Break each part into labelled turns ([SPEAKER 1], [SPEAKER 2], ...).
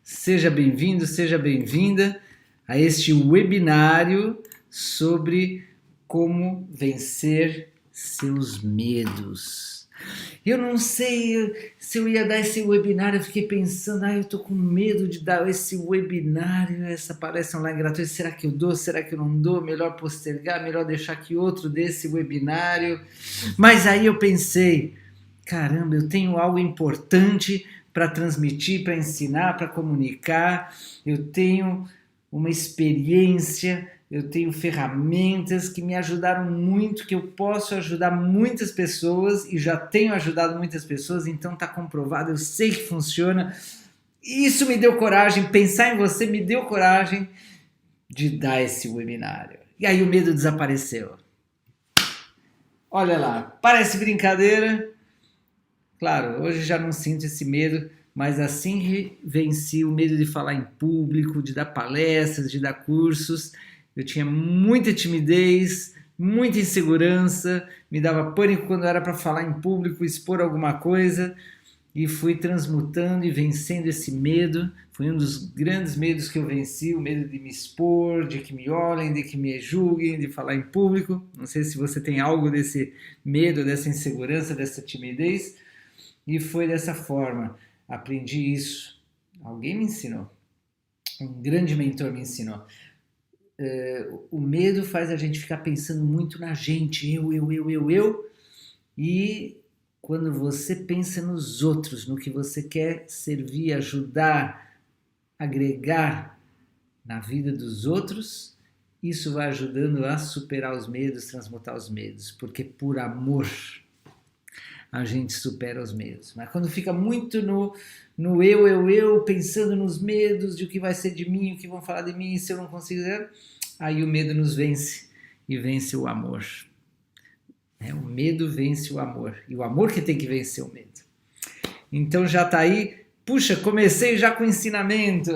[SPEAKER 1] Seja bem-vindo, seja bem-vinda a este webinário sobre como vencer seus medos. Eu não sei se eu ia dar esse webinário, eu fiquei pensando, eu tô com medo de dar esse webinário, essa palestra online gratuita, será que eu dou, será que eu não dou, melhor postergar, melhor deixar que outro dê esse webinário, mas aí eu pensei, caramba, eu tenho algo importante para transmitir, para ensinar, para comunicar, eu tenho uma experiência, eu tenho ferramentas que me ajudaram muito, que eu posso ajudar muitas pessoas e já tenho ajudado muitas pessoas, então está comprovado, eu sei que funciona. Isso me deu coragem, pensar em você me deu coragem de dar esse webinário. E aí o medo desapareceu. Olha lá, parece brincadeira. Claro, hoje já não sinto esse medo, mas assim que venci o medo de falar em público, de dar palestras, de dar cursos, eu tinha muita timidez, muita insegurança, me dava pânico quando era para falar em público, expor alguma coisa, e fui transmutando e vencendo esse medo. Foi um dos grandes medos que eu venci, o medo de me expor, de que me olhem, de que me julguem, de falar em público. Não sei se você tem algo desse medo, dessa insegurança, dessa timidez. E foi dessa forma, aprendi isso. Alguém me ensinou, um grande mentor me ensinou. O medo faz a gente ficar pensando muito na gente, eu. E quando você pensa nos outros, no que você quer servir, ajudar, agregar na vida dos outros, isso vai ajudando a superar os medos, transmutar os medos, porque por amor a gente supera os medos. Mas quando fica muito no eu, pensando nos medos, de o que vai ser de mim, o que vão falar de mim, se eu não consigo, aí o medo nos vence e vence o amor. O medo vence o amor. E o amor que tem que vencer o medo. Então já está aí. Puxa, comecei já com ensinamento.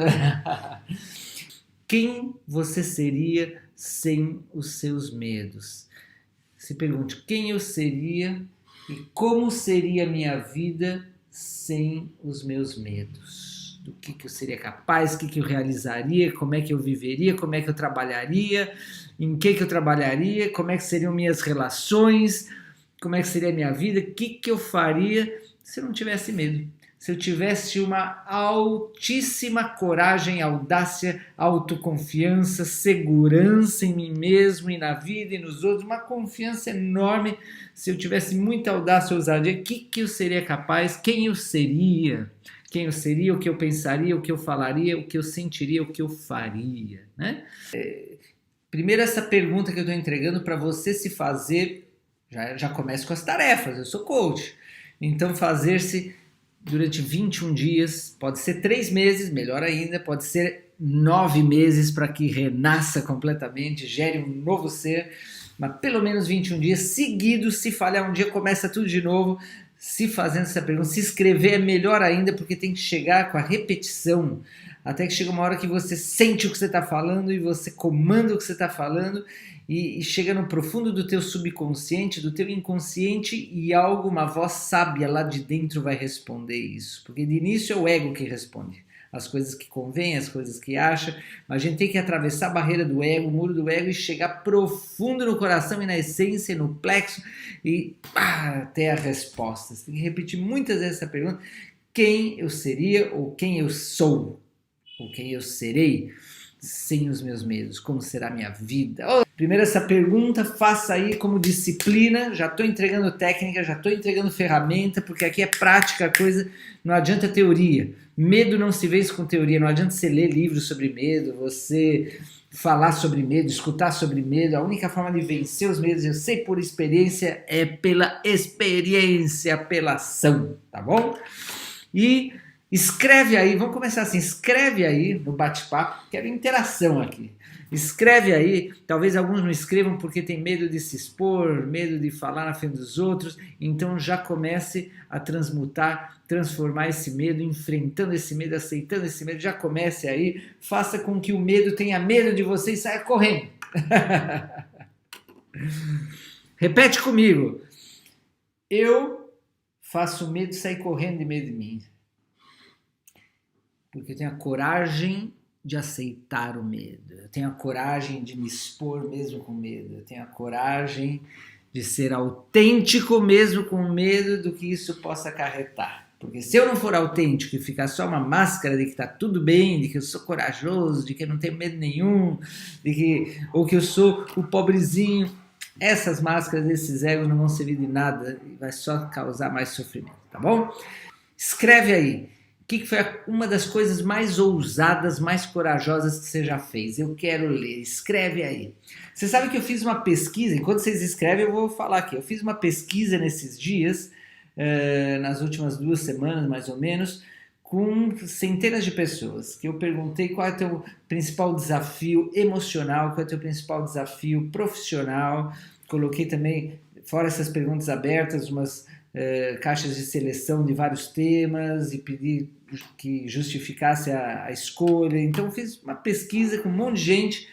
[SPEAKER 1] Quem você seria sem os seus medos? Se pergunte, quem eu seria e como seria a minha vida sem os meus medos? Do que eu seria capaz, o que eu realizaria, como é que eu viveria, como é que eu trabalharia, em que eu trabalharia, como é que seriam minhas relações, como é que seria a minha vida, o que eu faria se eu não tivesse medo. Se eu tivesse uma altíssima coragem, audácia, autoconfiança, segurança em mim mesmo e na vida e nos outros, uma confiança enorme, se eu tivesse muita audácia e ousadia, o que eu seria capaz, quem eu seria, o que eu pensaria, o que eu falaria, o que eu sentiria, o que eu faria, né? Primeiro essa pergunta que eu estou entregando para você se fazer, já começa com as tarefas, eu sou coach, então fazer-se durante 21 dias, pode ser 3 meses, melhor ainda, pode ser 9 meses para que renasça completamente, gere um novo ser, mas pelo menos 21 dias seguidos, se falhar um dia, começa tudo de novo, se fazendo essa pergunta, se escrever é melhor ainda, porque tem que chegar com a repetição, até que chega uma hora que você sente o que você está falando e você comanda o que você está falando, e chega no profundo do teu subconsciente, do teu inconsciente, e algo, uma voz sábia lá de dentro vai responder isso. Porque de início é o ego que responde. As coisas que convém, as coisas que acha. Mas a gente tem que atravessar a barreira do ego, o muro do ego, e chegar profundo no coração e na essência, no plexo, e até a resposta. Você tem que repetir muitas vezes essa pergunta. Quem eu seria ou quem eu sou? Ou quem eu serei? Sem os meus medos, como será a minha vida? Primeiro essa pergunta, faça aí como disciplina, já estou entregando técnica, já estou entregando ferramenta, porque aqui é prática a coisa, não adianta teoria, medo não se vence com teoria, não adianta você ler livros sobre medo, você falar sobre medo, escutar sobre medo, a única forma de vencer os medos, eu sei por experiência, é pela experiência, pela ação, tá bom? E escreve aí, vamos começar assim, escreve aí no bate-papo, quero interação aqui. Escreve aí, talvez alguns não escrevam porque tem medo de se expor, medo de falar na frente dos outros, então já comece a transmutar, transformar esse medo, enfrentando esse medo, aceitando esse medo, já comece aí, faça com que o medo tenha medo de você e saia correndo. Repete comigo, eu faço medo sair correndo de medo de mim. porque eu tenho a coragem de aceitar o medo, eu tenho a coragem de me expor mesmo com medo, eu tenho a coragem de ser autêntico mesmo com medo do que isso possa acarretar. Porque se eu não for autêntico e ficar só uma máscara de que está tudo bem, de que eu sou corajoso, de que eu não tenho medo nenhum, ou que eu sou o pobrezinho, essas máscaras, esses egos não vão servir de nada e vai só causar mais sofrimento, tá bom? Escreve aí, o que foi uma das coisas mais ousadas, mais corajosas que você já fez? Eu quero ler, escreve aí. Você sabe que eu fiz uma pesquisa, enquanto vocês escrevem eu vou falar aqui, eu fiz uma pesquisa nesses dias, nas últimas 2 semanas mais ou menos, com centenas de pessoas, que eu perguntei qual é o teu principal desafio emocional, qual é o teu principal desafio profissional, coloquei também, fora essas perguntas abertas, umas caixas de seleção de vários temas e pedi que justificasse a escolha, então fiz uma pesquisa com um monte de gente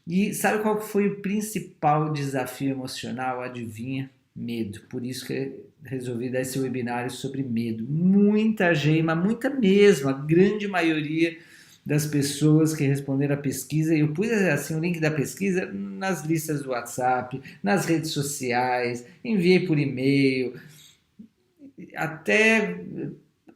[SPEAKER 1] e sabe qual foi o principal desafio emocional? Adivinha? Medo. Por isso que eu resolvi dar esse webinário sobre medo. Muita gente, mas muita mesmo, a grande maioria das pessoas que responderam a pesquisa, eu pus assim o link da pesquisa nas listas do WhatsApp, nas redes sociais, enviei por e-mail, até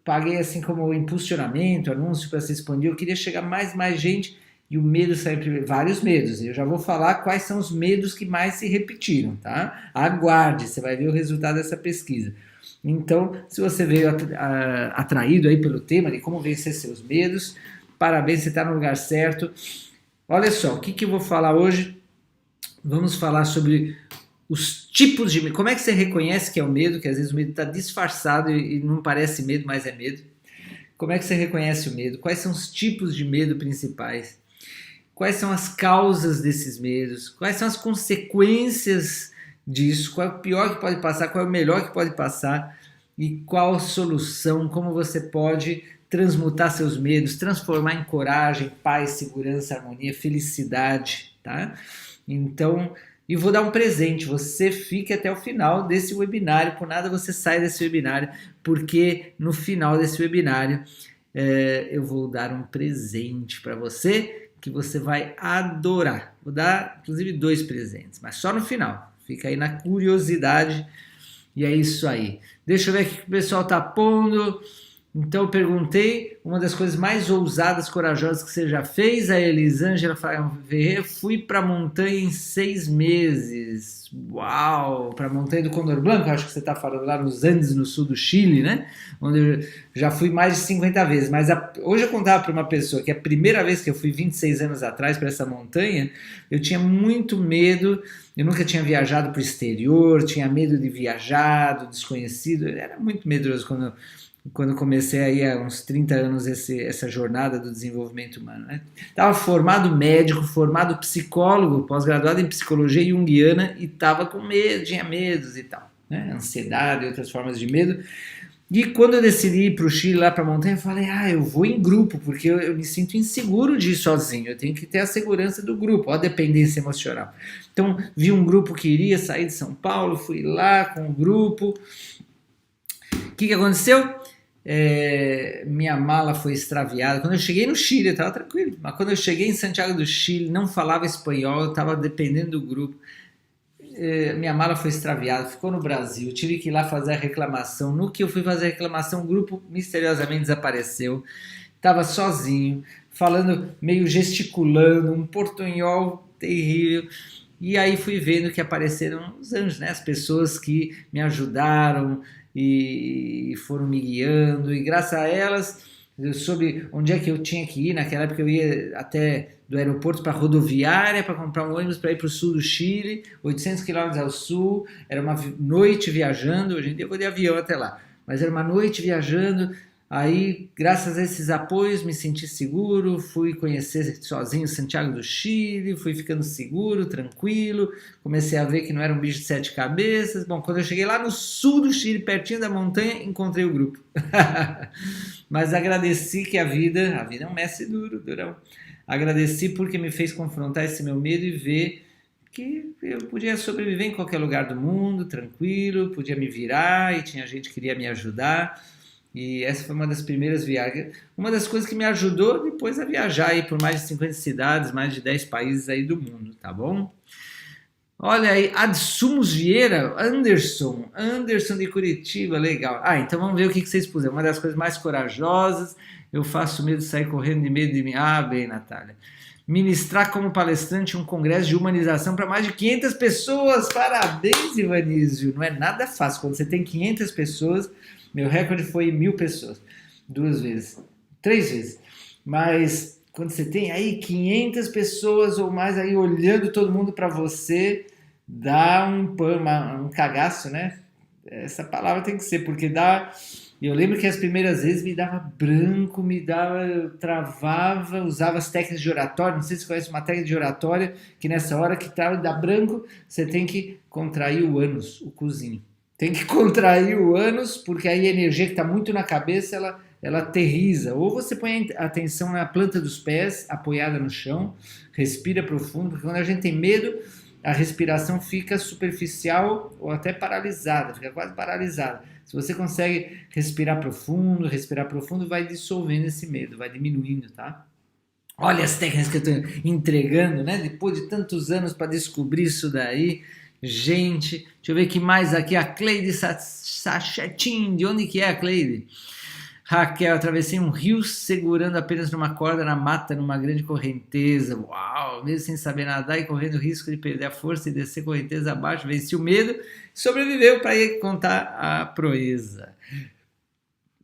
[SPEAKER 1] paguei assim como impulsionamento, anúncio para se expandir, eu queria chegar mais gente e o medo saiu primeiro, vários medos, eu já vou falar quais são os medos que mais se repetiram, tá? Aguarde, você vai ver o resultado dessa pesquisa. Então, se você veio atraído aí pelo tema de como vencer seus medos, parabéns, você está no lugar certo. Olha só, o que eu vou falar hoje? Vamos falar sobre os tipos de medo. Como é que você reconhece que é o medo? Que às vezes o medo está disfarçado e não parece medo, mas é medo. Como é que você reconhece o medo? Quais são os tipos de medo principais? Quais são as causas desses medos? Quais são as consequências disso? Qual é o pior que pode passar? Qual é o melhor que pode passar? E qual a solução? Como você pode transmutar seus medos, transformar em coragem, paz, segurança, harmonia, felicidade, tá? Então, e vou dar um presente, você fique até o final desse webinário, por nada você sai desse webinário, porque no final desse webinário eu vou dar um presente para você, que você vai adorar. Vou dar, inclusive, 2 presentes, mas só no final. Fica aí na curiosidade. E é isso aí. Deixa eu ver o que o pessoal está pondo. Então eu perguntei, uma das coisas mais ousadas, corajosas que você já fez, a Elisângela Ferreira, fui para a montanha em 6 meses. Uau! Para a montanha do Condor Blanco, acho que você está falando lá nos Andes, no sul do Chile, né? Onde eu já fui mais de 50 vezes. Mas hoje eu contava para uma pessoa que a primeira vez que eu fui 26 anos atrás para essa montanha, eu tinha muito medo, eu nunca tinha viajado para o exterior, tinha medo de viajar, do desconhecido, era muito medroso quando comecei aí há uns 30 anos essa jornada do desenvolvimento humano. Né? Estava formado médico, formado psicólogo, pós-graduado em psicologia junguiana e estava com medo, tinha medos e tal, né? Ansiedade e outras formas de medo. E quando eu decidi ir para o Chile, lá para a montanha, eu falei, eu vou em grupo, porque eu me sinto inseguro de ir sozinho, eu tenho que ter a segurança do grupo, a dependência emocional. Então, vi um grupo que iria sair de São Paulo, fui lá com o grupo. O que aconteceu? Minha mala foi extraviada. Quando eu cheguei no Chile, eu estava tranquilo. Mas quando eu cheguei em Santiago do Chile, não falava espanhol, eu estava dependendo do grupo. Minha mala foi extraviada, ficou no Brasil. Tive que ir lá fazer a reclamação. No que eu fui fazer a reclamação, o grupo misteriosamente desapareceu. Estava sozinho, falando, meio gesticulando, um portunhol terrível. E aí fui vendo que apareceram os anjos, né? As pessoas que me ajudaram e foram me guiando, e graças a elas eu soube onde é que eu tinha que ir. Naquela época eu ia até do aeroporto para a rodoviária para comprar um ônibus para ir para o sul do Chile, 800 quilômetros ao sul, era uma noite viajando, hoje em dia eu vou de avião até lá, mas era uma noite viajando. Aí, graças a esses apoios, me senti seguro, fui conhecer sozinho Santiago do Chile, fui ficando seguro, tranquilo, comecei a ver que não era um bicho de 7 cabeças. Bom, quando eu cheguei lá no sul do Chile, pertinho da montanha, encontrei o grupo. Mas agradeci que a vida é um mestre durão. Agradeci porque me fez confrontar esse meu medo e ver que eu podia sobreviver em qualquer lugar do mundo, tranquilo, podia me virar e tinha gente que queria me ajudar. E essa foi uma das primeiras viagens, uma das coisas que me ajudou depois a viajar aí por mais de 50 cidades, mais de 10 países aí do mundo, tá bom? Olha aí, Adsumos Vieira, Anderson de Curitiba, legal. Ah, então vamos ver o que vocês puseram. Uma das coisas mais corajosas, eu faço medo de sair correndo de medo de mim. Ah, bem, Natália. Ministrar como palestrante um congresso de humanização para mais de 500 pessoas. Parabéns, Ivanísio. Não é nada fácil. Quando você tem 500 pessoas, meu recorde foi 1.000 pessoas. 2 vezes. 3 vezes. Mas quando você tem aí 500 pessoas ou mais aí olhando todo mundo para você, dá um cagaço, né? Essa palavra tem que ser, porque dá... Eu lembro que as primeiras vezes me dava branco, eu travava, usava as técnicas de oratória, não sei se você conhece uma técnica de oratória, que nessa hora que dá branco, você tem que contrair o ânus, o cozinho. Tem que contrair o ânus, porque aí a energia que está muito na cabeça, ela aterriza. Ou você põe a atenção na planta dos pés, apoiada no chão, respira profundo, porque quando a gente tem medo, a respiração fica superficial ou até paralisada, fica quase paralisada. Se você consegue respirar profundo, vai dissolvendo esse medo, vai diminuindo, tá? Olha as técnicas que eu estou entregando, né? Depois de tantos anos para descobrir isso daí. Gente, deixa eu ver que mais aqui. A Cleide Sachetin, de onde que é a Cleide? Raquel, atravessei um rio segurando apenas numa corda na mata, numa grande correnteza. Uau! Mesmo sem saber nadar e correndo o risco de perder a força e descer correnteza abaixo, venci o medo, sobreviveu para ir contar a proeza.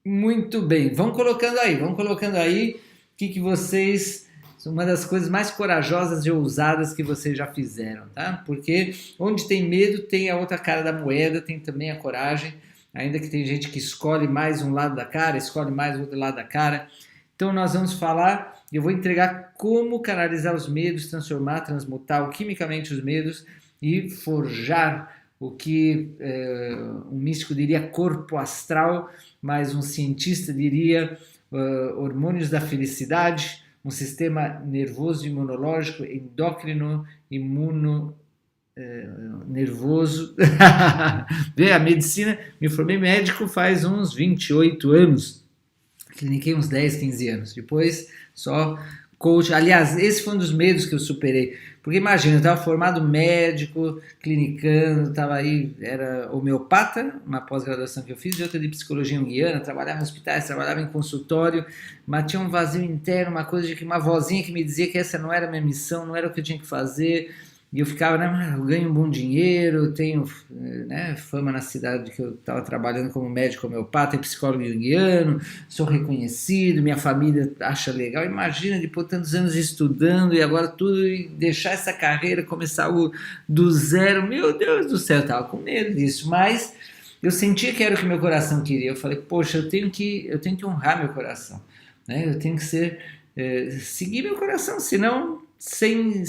[SPEAKER 1] Muito bem, vão colocando aí o que vocês... Uma das coisas mais corajosas e ousadas que vocês já fizeram, tá? Porque onde tem medo, tem a outra cara da moeda, tem também a coragem. Ainda que tem gente que escolhe mais um lado da cara, escolhe mais o outro lado da cara. Então nós vamos falar, eu vou entregar como canalizar os medos, transformar, transmutar alquimicamente os medos e forjar o que um místico diria corpo astral, mas um cientista diria hormônios da felicidade, um sistema nervoso imunológico, endócrino, nervoso. Vê, a medicina, me formei médico faz uns 28 anos, cliniquei uns 10, 15 anos, depois só coach. Aliás, esse foi um dos medos que eu superei, porque imagina, eu estava formado médico, clinicando, estava aí, era homeopata, uma pós-graduação que eu fiz, e outra de psicologia junguiana, trabalhava em hospitais, trabalhava em consultório, mas tinha um vazio interno, uma coisa de que uma vozinha que me dizia que essa não era a minha missão, não era o que eu tinha que fazer. E eu ficava, né, eu ganho um bom dinheiro, tenho fama na cidade que eu estava trabalhando como médico homeopata e psicólogo junguiano, sou reconhecido, minha família acha legal. Imagina, depois de tantos anos estudando e agora tudo, e deixar essa carreira, começar do zero, meu Deus do céu, eu estava com medo disso, mas eu sentia que era o que meu coração queria. Eu falei, poxa, eu tenho que honrar meu coração, né? Eu tenho que seguir meu coração, senão... Sem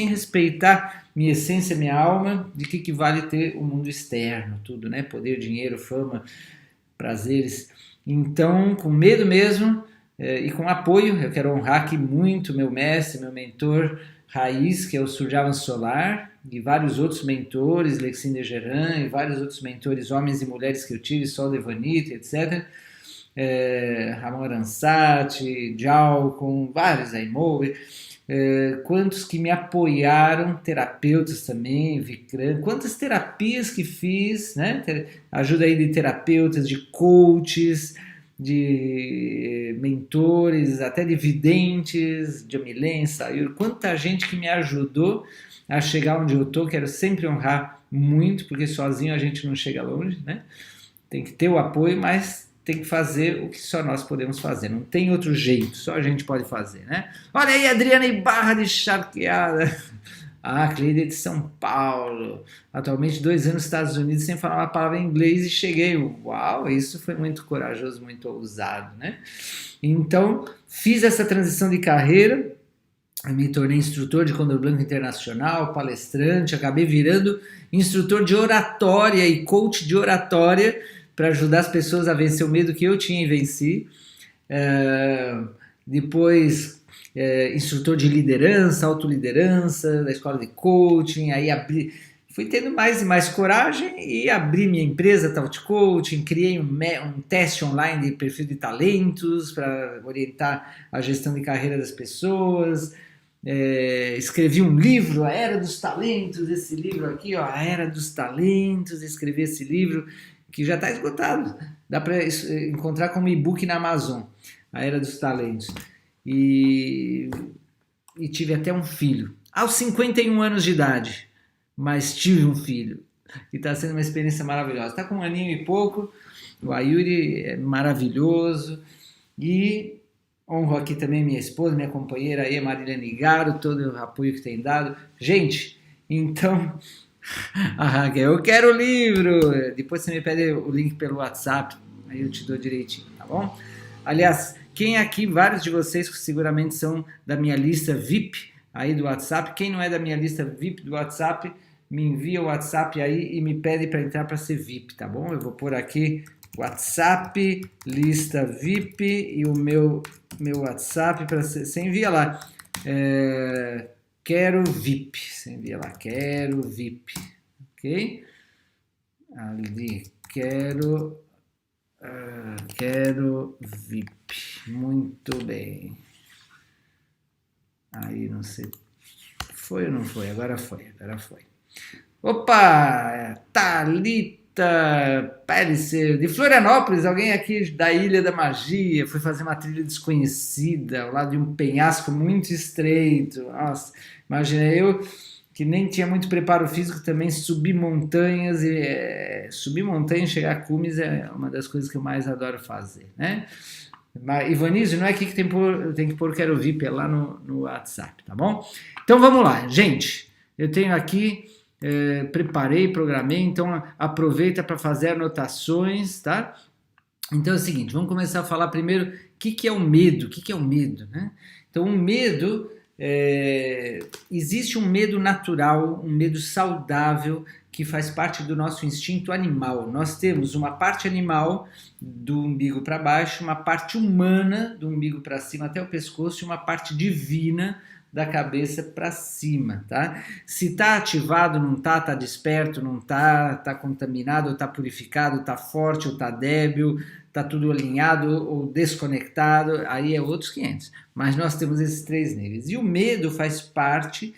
[SPEAKER 1] respeitar minha essência, minha alma, de que vale ter o mundo externo, tudo, né? Poder, dinheiro, fama, prazeres. Então, com medo mesmo e com apoio, eu quero honrar aqui muito meu mestre, meu mentor raiz, que é o Surjavan Solar, e vários outros mentores, Lexin de Geran, e vários outros mentores, homens e mulheres que eu tive, Sol Devanita, etc., Ramon Aransati, Jalcom, vários aí, Moe, quantos que me apoiaram, terapeutas também, Vikram, quantas terapias que fiz, né? Ajuda aí de terapeutas, de coaches, de mentores, até de videntes, de Amilen, Sayur, quanta gente que me ajudou a chegar onde eu estou. Quero sempre honrar muito, porque sozinho a gente não chega longe, né? Tem que ter o apoio, mas tem que fazer o que só nós podemos fazer, não tem outro jeito, só a gente pode fazer, né? Olha aí, Adriana Ibarra de Charqueada, Cleide de São Paulo, atualmente 2 anos nos Estados Unidos sem falar uma palavra em inglês e cheguei, uau, isso foi muito corajoso, muito ousado, né? Então, fiz essa transição de carreira, me tornei instrutor de Condor Branco Internacional, palestrante, acabei virando instrutor de oratória e coach de oratória, para ajudar as pessoas a vencer o medo que eu tinha e venci. Depois, instrutor de liderança, autoliderança, da escola de coaching, aí fui tendo mais e mais coragem e abri minha empresa Thought Coaching, criei um teste online de perfil de talentos para orientar a gestão de carreira das pessoas, escrevi um livro, A Era dos Talentos, esse livro aqui, ó, A Era dos Talentos, escrevi esse livro que já está esgotado, dá para encontrar como e-book na Amazon, A Era dos Talentos, e tive até um filho, aos 51 anos de idade, mas tive um filho, e está sendo uma experiência maravilhosa, está com 1 aninho e pouco, o Ayuri é maravilhoso, e honro aqui também minha esposa, minha companheira aí, Marilene Garo, todo o apoio que tem dado. Gente, então, a Raquel, eu quero o livro. Depois você me pede o link pelo WhatsApp, aí eu te dou direitinho, tá bom? Aliás, quem aqui, vários de vocês que seguramente são da minha lista VIP aí do WhatsApp, quem não é da minha lista VIP do WhatsApp, me envia o WhatsApp aí e me pede para entrar para ser VIP, tá bom? Eu vou pôr aqui WhatsApp, lista VIP e o meu WhatsApp para você envia lá. Quero VIP, você envia lá, quero VIP, ok? Ali, quero VIP, muito bem. Aí, não sei, foi ou não foi? Agora foi. Opa, Thalita Pérez, de Florianópolis, alguém aqui da Ilha da Magia, foi fazer uma trilha desconhecida, ao lado de um penhasco muito estreito. Nossa, imagina eu, que nem tinha muito preparo físico, também subir montanhas, e chegar a cumes é uma das coisas que eu mais adoro fazer, né? Mas, Ivanísio, não é aqui que tem que pôr quero VIP, é lá no WhatsApp, tá bom? Então vamos lá, gente, eu tenho aqui... preparei, programei, então aproveita para fazer anotações, tá? Então é o seguinte, vamos começar a falar primeiro o que é o medo, né? Então o medo, existe um medo natural, um medo saudável que faz parte do nosso instinto animal. Nós temos uma parte animal do umbigo para baixo, uma parte humana do umbigo para cima até o pescoço e uma parte divina da cabeça para cima, tá? Se tá ativado, não tá, tá desperto, não tá contaminado, ou tá purificado, tá forte ou tá débil, tá tudo alinhado ou desconectado, aí é outros 500. Mas nós temos esses 3 níveis. E o medo faz parte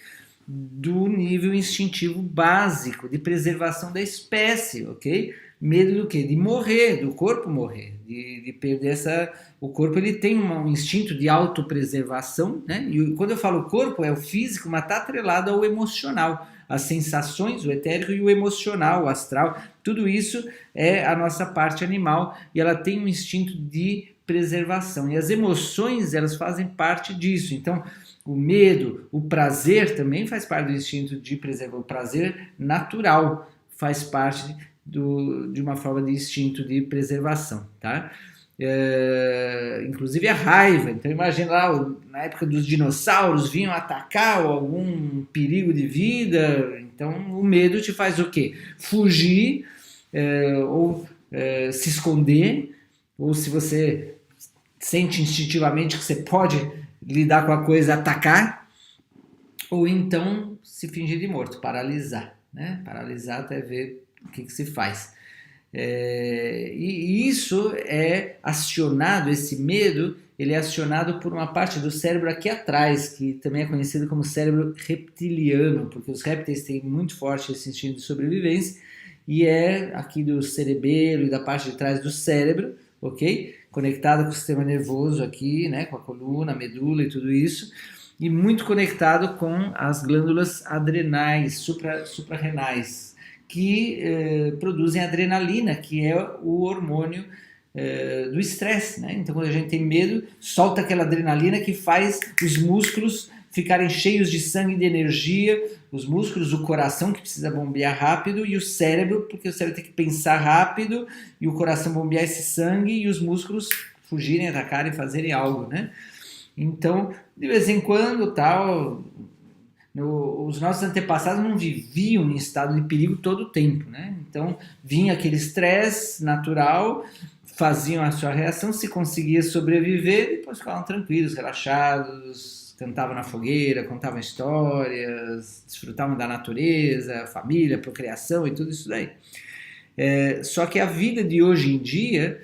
[SPEAKER 1] do nível instintivo básico de preservação da espécie, ok? Medo do quê? De morrer, do corpo morrer, de perder o corpo ele tem um instinto de autopreservação, né? E quando eu falo corpo, é o físico, mas está atrelado ao emocional, as sensações, o etérico e o emocional, o astral, tudo isso é a nossa parte animal e ela tem um instinto de preservação. E as emoções, elas fazem parte disso. Então, o medo, o prazer também faz parte do instinto de preservação, o prazer natural faz parte de uma forma de instinto de preservação, tá? Inclusive a raiva, então imagina lá, na época dos dinossauros vinham atacar algum perigo de vida, então o medo te faz o quê? Fugir, ou se esconder, ou se você sente instintivamente que você pode lidar com a coisa, atacar, ou então se fingir de morto, paralisar, né? Paralisar até ver o que se faz. E isso é acionado, esse medo, ele é acionado por uma parte do cérebro aqui atrás, que também é conhecido como cérebro reptiliano, porque os répteis têm muito forte esse instinto de sobrevivência, e é aqui do cerebelo e da parte de trás do cérebro, ok? Conectado com o sistema nervoso aqui, né? Com a coluna, a medula e tudo isso, e muito conectado com as glândulas adrenais, suprarrenais, que produzem adrenalina, que é o hormônio do estresse, né? Então, quando a gente tem medo, solta aquela adrenalina que faz os músculos ficarem cheios de sangue e de energia, os músculos, o coração que precisa bombear rápido e o cérebro, porque o cérebro tem que pensar rápido e o coração bombear esse sangue e os músculos fugirem, atacarem, fazerem algo, né? Então, de vez em quando, tal... os nossos antepassados não viviam em estado de perigo todo o tempo, né? Então vinha aquele estresse natural, faziam a sua reação, se conseguia sobreviver, depois ficavam tranquilos, relaxados, cantavam na fogueira, contavam histórias, desfrutavam da natureza, família, procriação e tudo isso daí. Só que a vida de hoje em dia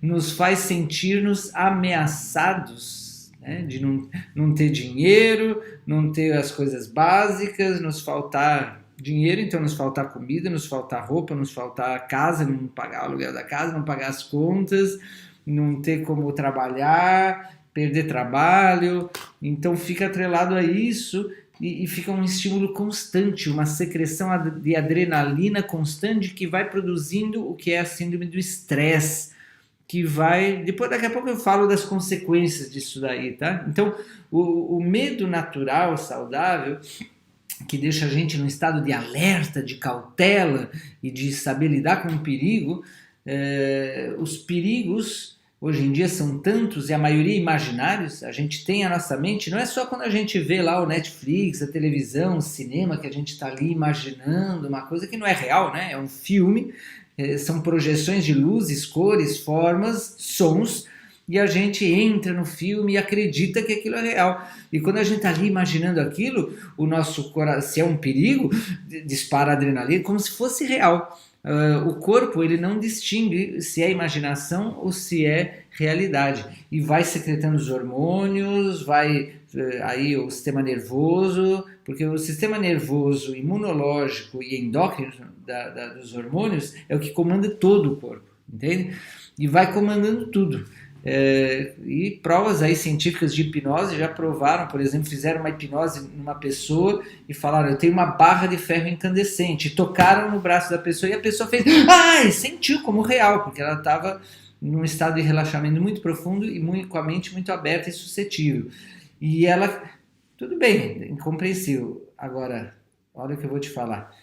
[SPEAKER 1] nos faz sentir-nos ameaçados, né? De não ter dinheiro, não ter as coisas básicas, nos faltar dinheiro, então nos faltar comida, nos faltar roupa, nos faltar casa, não pagar o aluguel da casa, não pagar as contas, não ter como trabalhar, perder trabalho. Então fica atrelado a isso e fica um estímulo constante, uma secreção de adrenalina constante que vai produzindo o que é a síndrome do estresse, que vai... Depois, daqui a pouco eu falo das consequências disso daí, tá? Então, o medo natural, saudável, que deixa a gente num estado de alerta, de cautela e de saber lidar com o perigo, os perigos hoje em dia são tantos e a maioria imaginários. A gente tem a nossa mente, não é só quando a gente vê lá o Netflix, a televisão, o cinema, que a gente está ali imaginando uma coisa que não é real, né? É um filme, são projeções de luzes, cores, formas, sons, e a gente entra no filme e acredita que aquilo é real. E quando a gente está ali imaginando aquilo, o nosso coração, se é um perigo, dispara adrenalina como se fosse real. O corpo, ele não distingue se é imaginação ou se é realidade. E vai secretando os hormônios, vai aí o sistema nervoso, porque o sistema nervoso, imunológico e endócrino dos hormônios é o que comanda todo o corpo, entende? E vai comandando tudo. E provas aí científicas de hipnose já provaram, por exemplo, fizeram uma hipnose numa pessoa e falaram: eu tenho uma barra de ferro incandescente, tocaram no braço da pessoa e a pessoa fez, ai, sentiu como real, porque ela estava num estado de relaxamento muito profundo e com a mente muito aberta e suscetível. E ela, tudo bem, incompreensível. Agora, olha o que eu vou te falar.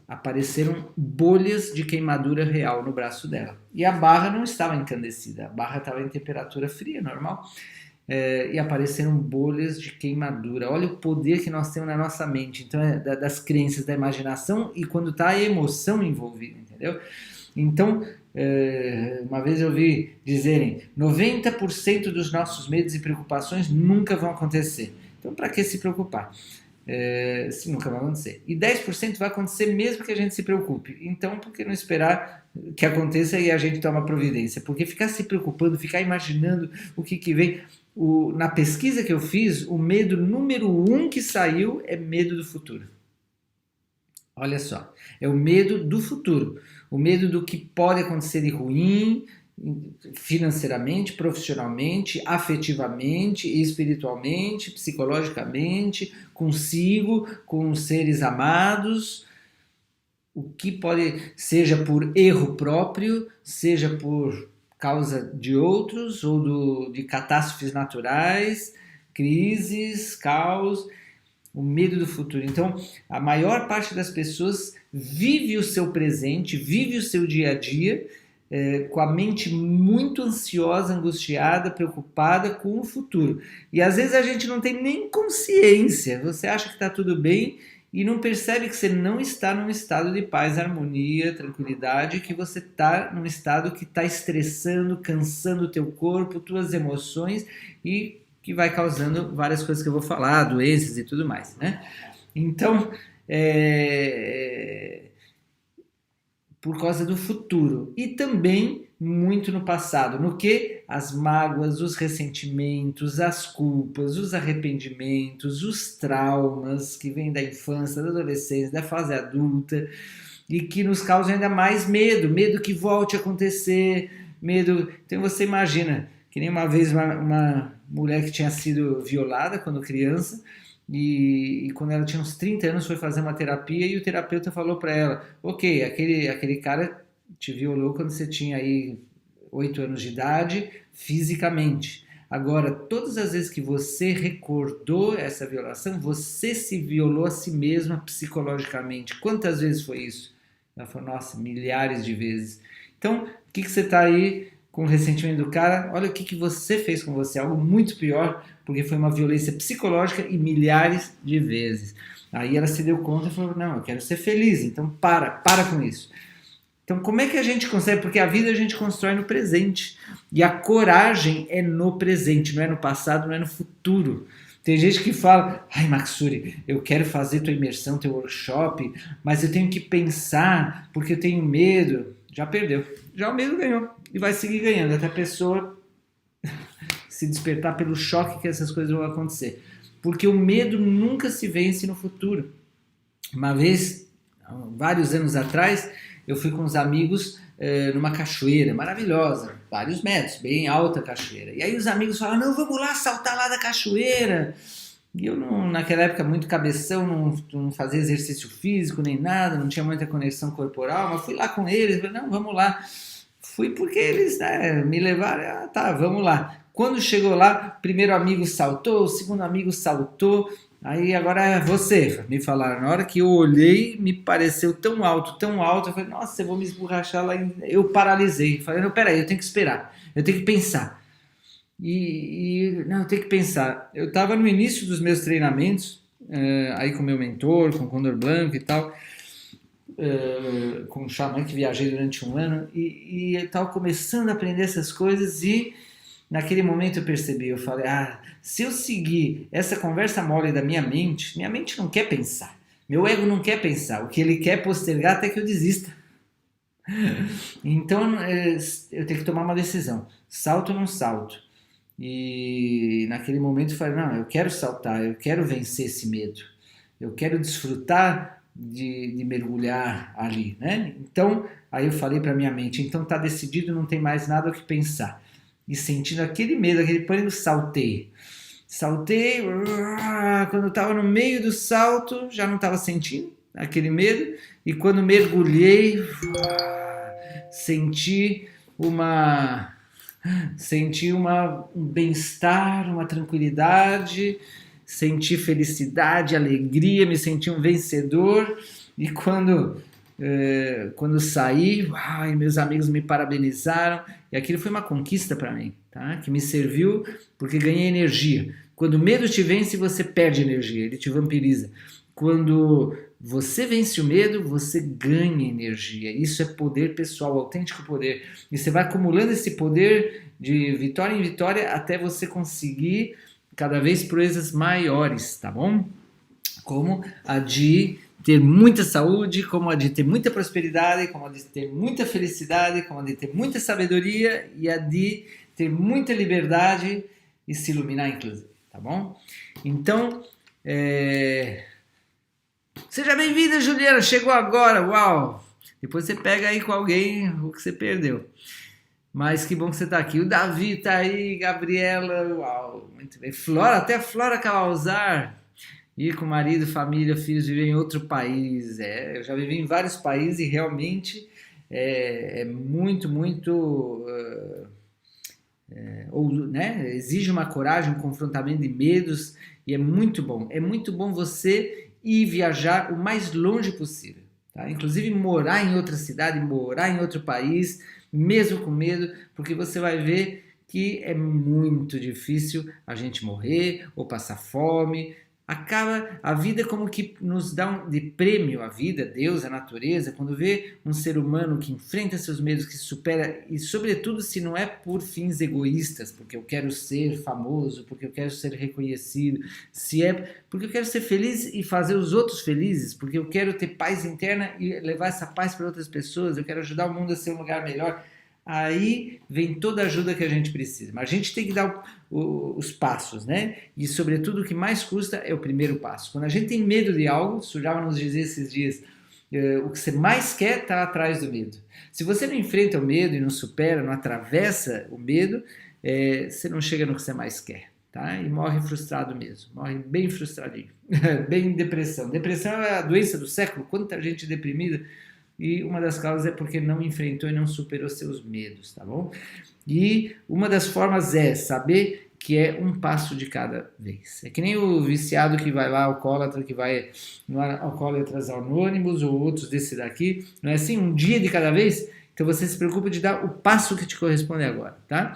[SPEAKER 1] Apareceram bolhas de queimadura real no braço dela. E a barra não estava encandecida, a barra estava em temperatura fria, normal. E apareceram bolhas de queimadura. Olha o poder que nós temos na nossa mente. Então, das crenças, da imaginação e quando está a emoção envolvida, entendeu? Então, uma vez eu vi dizerem 90% dos nossos medos e preocupações nunca vão acontecer. Então, para que se preocupar? Se nunca vai acontecer. E 10% vai acontecer mesmo que a gente se preocupe. Então, por que não esperar que aconteça e a gente toma providência? Porque ficar se preocupando, ficar imaginando o que vem... Na pesquisa que eu fiz, o medo número 1 que saiu é medo do futuro. Olha só, é o medo do futuro. O medo do que pode acontecer de ruim, financeiramente, profissionalmente, afetivamente, espiritualmente, psicologicamente, consigo, com os seres amados, o que pode, seja por erro próprio, seja por causa de outros ou de catástrofes naturais, crises, caos, o medo do futuro. Então, a maior parte das pessoas vive o seu presente, vive o seu dia a dia, com a mente muito ansiosa, angustiada, preocupada com o futuro. E às vezes a gente não tem nem consciência. Você acha que está tudo bem e não percebe que você não está num estado de paz, harmonia, tranquilidade, que você está num estado que está estressando, cansando o teu corpo, tuas emoções e que vai causando várias coisas que eu vou falar, doenças e tudo mais, né? Então, por causa do futuro e também muito no passado, no que as mágoas, os ressentimentos, as culpas, os arrependimentos, os traumas que vêm da infância, da adolescência, da fase adulta e que nos causam ainda mais medo que volte a acontecer, medo. Então você imagina que nem uma vez uma mulher que tinha sido violada quando criança. E quando ela tinha uns 30 anos foi fazer uma terapia e o terapeuta falou para ela: ok, aquele cara te violou quando você tinha aí 8 anos de idade, fisicamente. Agora, todas as vezes que você recordou essa violação, você se violou a si mesma psicologicamente. Quantas vezes foi isso? Ela falou: nossa, milhares de vezes. Então, o que você está aí com o ressentimento do cara? Olha o que você fez com você, algo muito pior, porque foi uma violência psicológica e milhares de vezes. Aí ela se deu conta e falou: não, eu quero ser feliz, então para com isso. Então, como é que a gente consegue? Porque a vida a gente constrói no presente. E a coragem é no presente, não é no passado, não é no futuro. Tem gente que fala, ai Maxuri, eu quero fazer tua imersão, teu workshop, mas eu tenho que pensar porque eu tenho medo. Já perdeu. Já o medo ganhou. E vai seguir ganhando até a pessoa se despertar pelo choque que essas coisas vão acontecer. Porque o medo nunca se vence no futuro. Uma vez, vários anos atrás, eu fui com uns amigos numa cachoeira maravilhosa, vários metros, bem alta a cachoeira. E aí os amigos falaram, não, vamos lá saltar lá da cachoeira. E eu, não, naquela época, muito cabeção, não fazia exercício físico nem nada, não tinha muita conexão corporal, mas fui lá com eles, falei, não, vamos lá. Fui porque eles me levaram, tá, vamos lá. Quando chegou lá, o primeiro amigo saltou, o segundo amigo saltou, aí agora é você, me falaram. Na hora que eu olhei, me pareceu tão alto, eu falei, nossa, eu vou me esborrachar lá. Eu paralisei, falei, não, peraí, eu tenho que esperar, eu tenho que pensar. Não, eu tenho que pensar. Eu estava no início dos meus treinamentos, aí com meu mentor, com o Condor Blanco e tal, com o xamã que viajei durante um ano, e eu estava começando a aprender essas coisas e naquele momento eu percebi, eu falei, se eu seguir essa conversa mole da minha mente não quer pensar, meu ego não quer pensar, o que ele quer é postergar até que eu desista. Então eu tenho que tomar uma decisão, salto ou não salto? E naquele momento eu falei, não, eu quero saltar, eu quero vencer esse medo, eu quero desfrutar de mergulhar ali, né? Então, aí eu falei para minha mente, então tá decidido, não tem mais nada o que pensar. E sentindo aquele medo, aquele pânico, saltei. Saltei, quando eu estava no meio do salto, já não estava sentindo aquele medo, e quando mergulhei, senti um bem-estar, uma tranquilidade, senti felicidade, alegria, me senti um vencedor. E quando saí, meus amigos me parabenizaram, e aquilo foi uma conquista para mim, tá? Que me serviu porque ganhei energia. Quando o medo te vence, você perde energia, ele te vampiriza. Quando você vence o medo, você ganha energia. Isso é poder pessoal, autêntico poder. E você vai acumulando esse poder de vitória em vitória até você conseguir cada vez proezas maiores, tá bom? Como a de ter muita saúde, como a de ter muita prosperidade, como a de ter muita felicidade, como a de ter muita sabedoria e a de ter muita liberdade e se iluminar, inclusive, tá bom? Então, seja bem-vinda, Juliana, chegou agora, uau! Depois você pega aí com alguém o que você perdeu. Mas que bom que você está aqui. O Davi está aí, Gabriela, uau, muito bem. Flora, até a Flora Cavalzar. Ir com marido, família, filhos, viver em outro país. Eu já vivi em vários países e realmente é muito, muito... exige uma coragem, um confrontamento de medos e é muito bom. É muito bom você ir viajar o mais longe possível. Tá? Inclusive morar em outra cidade, morar em outro país, mesmo com medo, porque você vai ver que é muito difícil a gente morrer ou passar fome. Acaba a vida como que nos dá de prêmio a vida, Deus, a natureza, quando vê um ser humano que enfrenta seus medos, que supera, e sobretudo se não é por fins egoístas, porque eu quero ser famoso, porque eu quero ser reconhecido, se é porque eu quero ser feliz e fazer os outros felizes, porque eu quero ter paz interna e levar essa paz para outras pessoas, eu quero ajudar o mundo a ser um lugar melhor. Aí vem toda a ajuda que a gente precisa. Mas a gente tem que dar os passos, né? E, sobretudo, o que mais custa é o primeiro passo. Quando a gente tem medo de algo, Sujava nos dizia esses dias, o que você mais quer está atrás do medo. Se você não enfrenta o medo e não supera, não atravessa o medo, você não chega no que você mais quer, tá? E morre frustrado mesmo. Morre bem frustradinho. Bem em depressão. Depressão é a doença do século. Quanta gente deprimida... E uma das causas é porque não enfrentou e não superou seus medos, tá bom? E uma das formas é saber que é um passo de cada vez. É que nem o viciado que vai lá, alcoólatra, que vai no Alcoólatras Anônimos ou outros desse daqui, não é assim? Um dia de cada vez? Então você se preocupa de dar o passo que te corresponde agora, tá?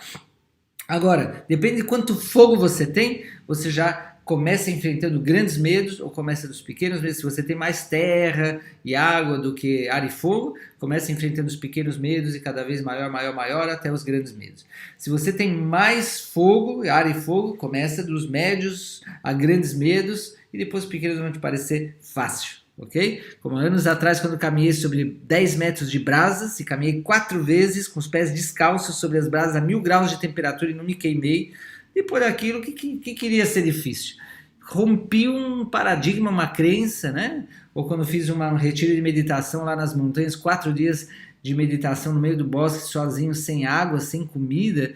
[SPEAKER 1] Agora, depende de quanto fogo você tem, você já começa enfrentando grandes medos ou começa dos pequenos medos. Se você tem mais terra e água do que ar e fogo, começa enfrentando os pequenos medos e cada vez maior, maior, maior até os grandes medos. Se você tem mais fogo, ar e fogo, começa dos médios a grandes medos e depois os pequenos vão te parecer fácil. Ok? Como anos atrás, quando caminhei sobre 10 metros de brasas e caminhei 4 vezes com os pés descalços sobre as brasas a 1000 graus de temperatura e não me queimei, e por aquilo que queria ser difícil. Rompi um paradigma, uma crença, né? Ou quando fiz um retiro de meditação lá nas montanhas, 4 dias de meditação no meio do bosque, sozinho, sem água, sem comida,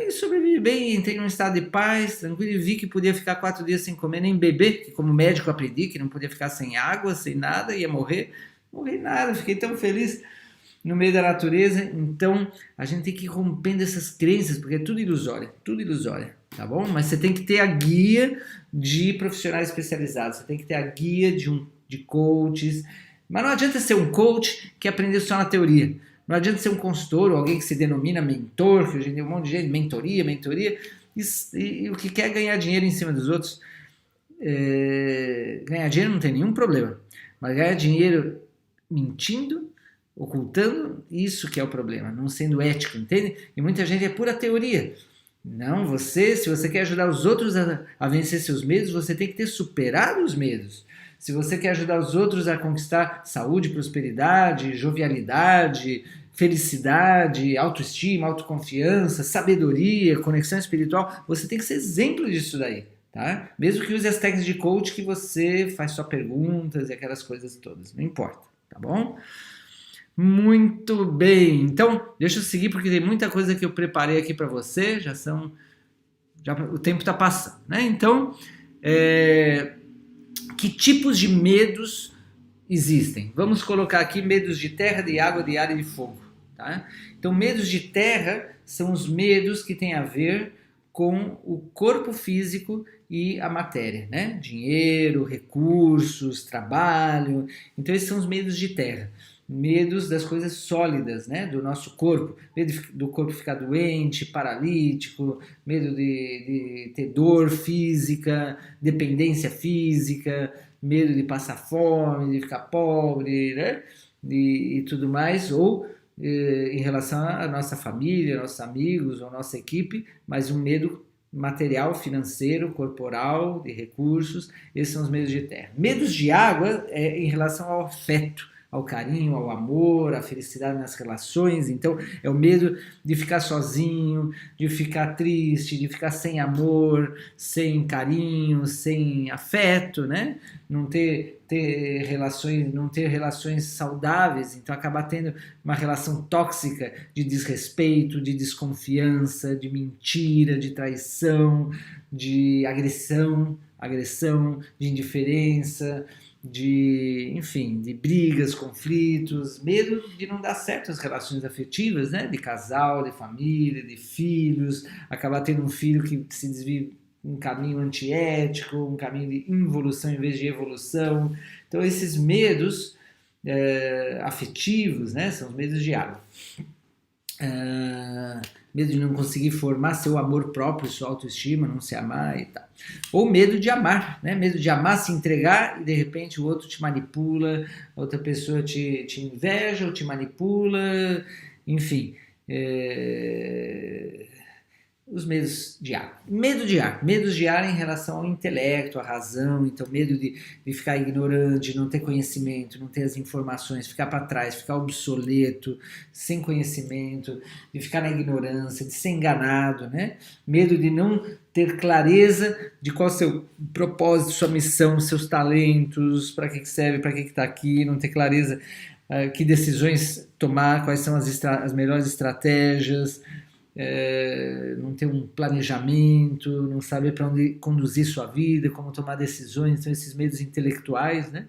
[SPEAKER 1] e sobrevivi bem, entrei num estado de paz, tranquilo, e vi que podia ficar 4 dias sem comer nem beber, que como médico aprendi que não podia ficar sem água, sem nada, ia morrer. Morri nada, fiquei tão feliz no meio da natureza. Então a gente tem que ir rompendo essas crenças, porque é tudo ilusório, tá bom? Mas você tem que ter a guia de profissionais especializados, você tem que ter a guia de coaches, mas não adianta ser um coach que aprendeu só na teoria. Não adianta ser um consultor ou alguém que se denomina mentor, que hoje em dia um monte de gente, mentoria, e o que quer ganhar dinheiro em cima dos outros. Ganhar dinheiro não tem nenhum problema, mas ganhar dinheiro mentindo, ocultando, isso que é o problema, não sendo ético, entende? E muita gente é pura teoria. Não, se você quer ajudar os outros a vencer seus medos, você tem que ter superado os medos. Se você quer ajudar os outros a conquistar saúde, prosperidade, jovialidade, felicidade, autoestima, autoconfiança, sabedoria, conexão espiritual, você tem que ser exemplo disso daí, tá? Mesmo que use as técnicas de coach que você faz só perguntas e aquelas coisas todas, não importa, tá bom? Muito bem, então deixa eu seguir porque tem muita coisa que eu preparei aqui para você, o tempo está passando, né? Então, que tipos de medos existem? Vamos colocar aqui medos de terra, de água, de ar e de fogo. Tá? Então, medos de terra são os medos que têm a ver com o corpo físico e a matéria, né? Dinheiro, recursos, trabalho. Então, esses são os medos de terra. Medos das coisas sólidas, né? Do nosso corpo. Medo do corpo ficar doente, paralítico, medo de ter dor física, dependência física, medo de passar fome, de ficar pobre, né? E tudo mais, ou em relação à nossa família, nossos amigos ou nossa equipe, mas um medo material, financeiro, corporal, de recursos. Esses são os medos de terra. Medos de água é em relação ao afeto, ao carinho, ao amor, à felicidade nas relações. Então é o medo de ficar sozinho, de ficar triste, de ficar sem amor, sem carinho, sem afeto, né? Não ter relações saudáveis, então acabar tendo uma relação tóxica de desrespeito, de desconfiança, de mentira, de traição, de agressão, de indiferença, enfim, de brigas, conflitos, medo de não dar certo as relações afetivas, né? De casal, de família, de filhos, acabar tendo um filho que se desvia um caminho antiético, um caminho de involução em vez de evolução. Então esses medos afetivos, né? São os medos de água. Medo de não conseguir formar seu amor próprio, sua autoestima, não se amar e tal. Ou medo de amar, né? Medo de amar, se entregar e de repente o outro te manipula, a outra pessoa te inveja ou te manipula, enfim. Os medos de ar. Medos de ar em relação ao intelecto, à razão, então medo de ficar ignorante, não ter conhecimento, não ter as informações, ficar para trás, ficar obsoleto, sem conhecimento, de ficar na ignorância, de ser enganado, né? Medo de não ter clareza de qual é o seu propósito, sua missão, seus talentos, para que serve, para que está aqui, não ter clareza que decisões tomar, quais são as melhores estratégias, não ter um planejamento, não saber para onde conduzir sua vida, como tomar decisões. Então esses medos intelectuais, né?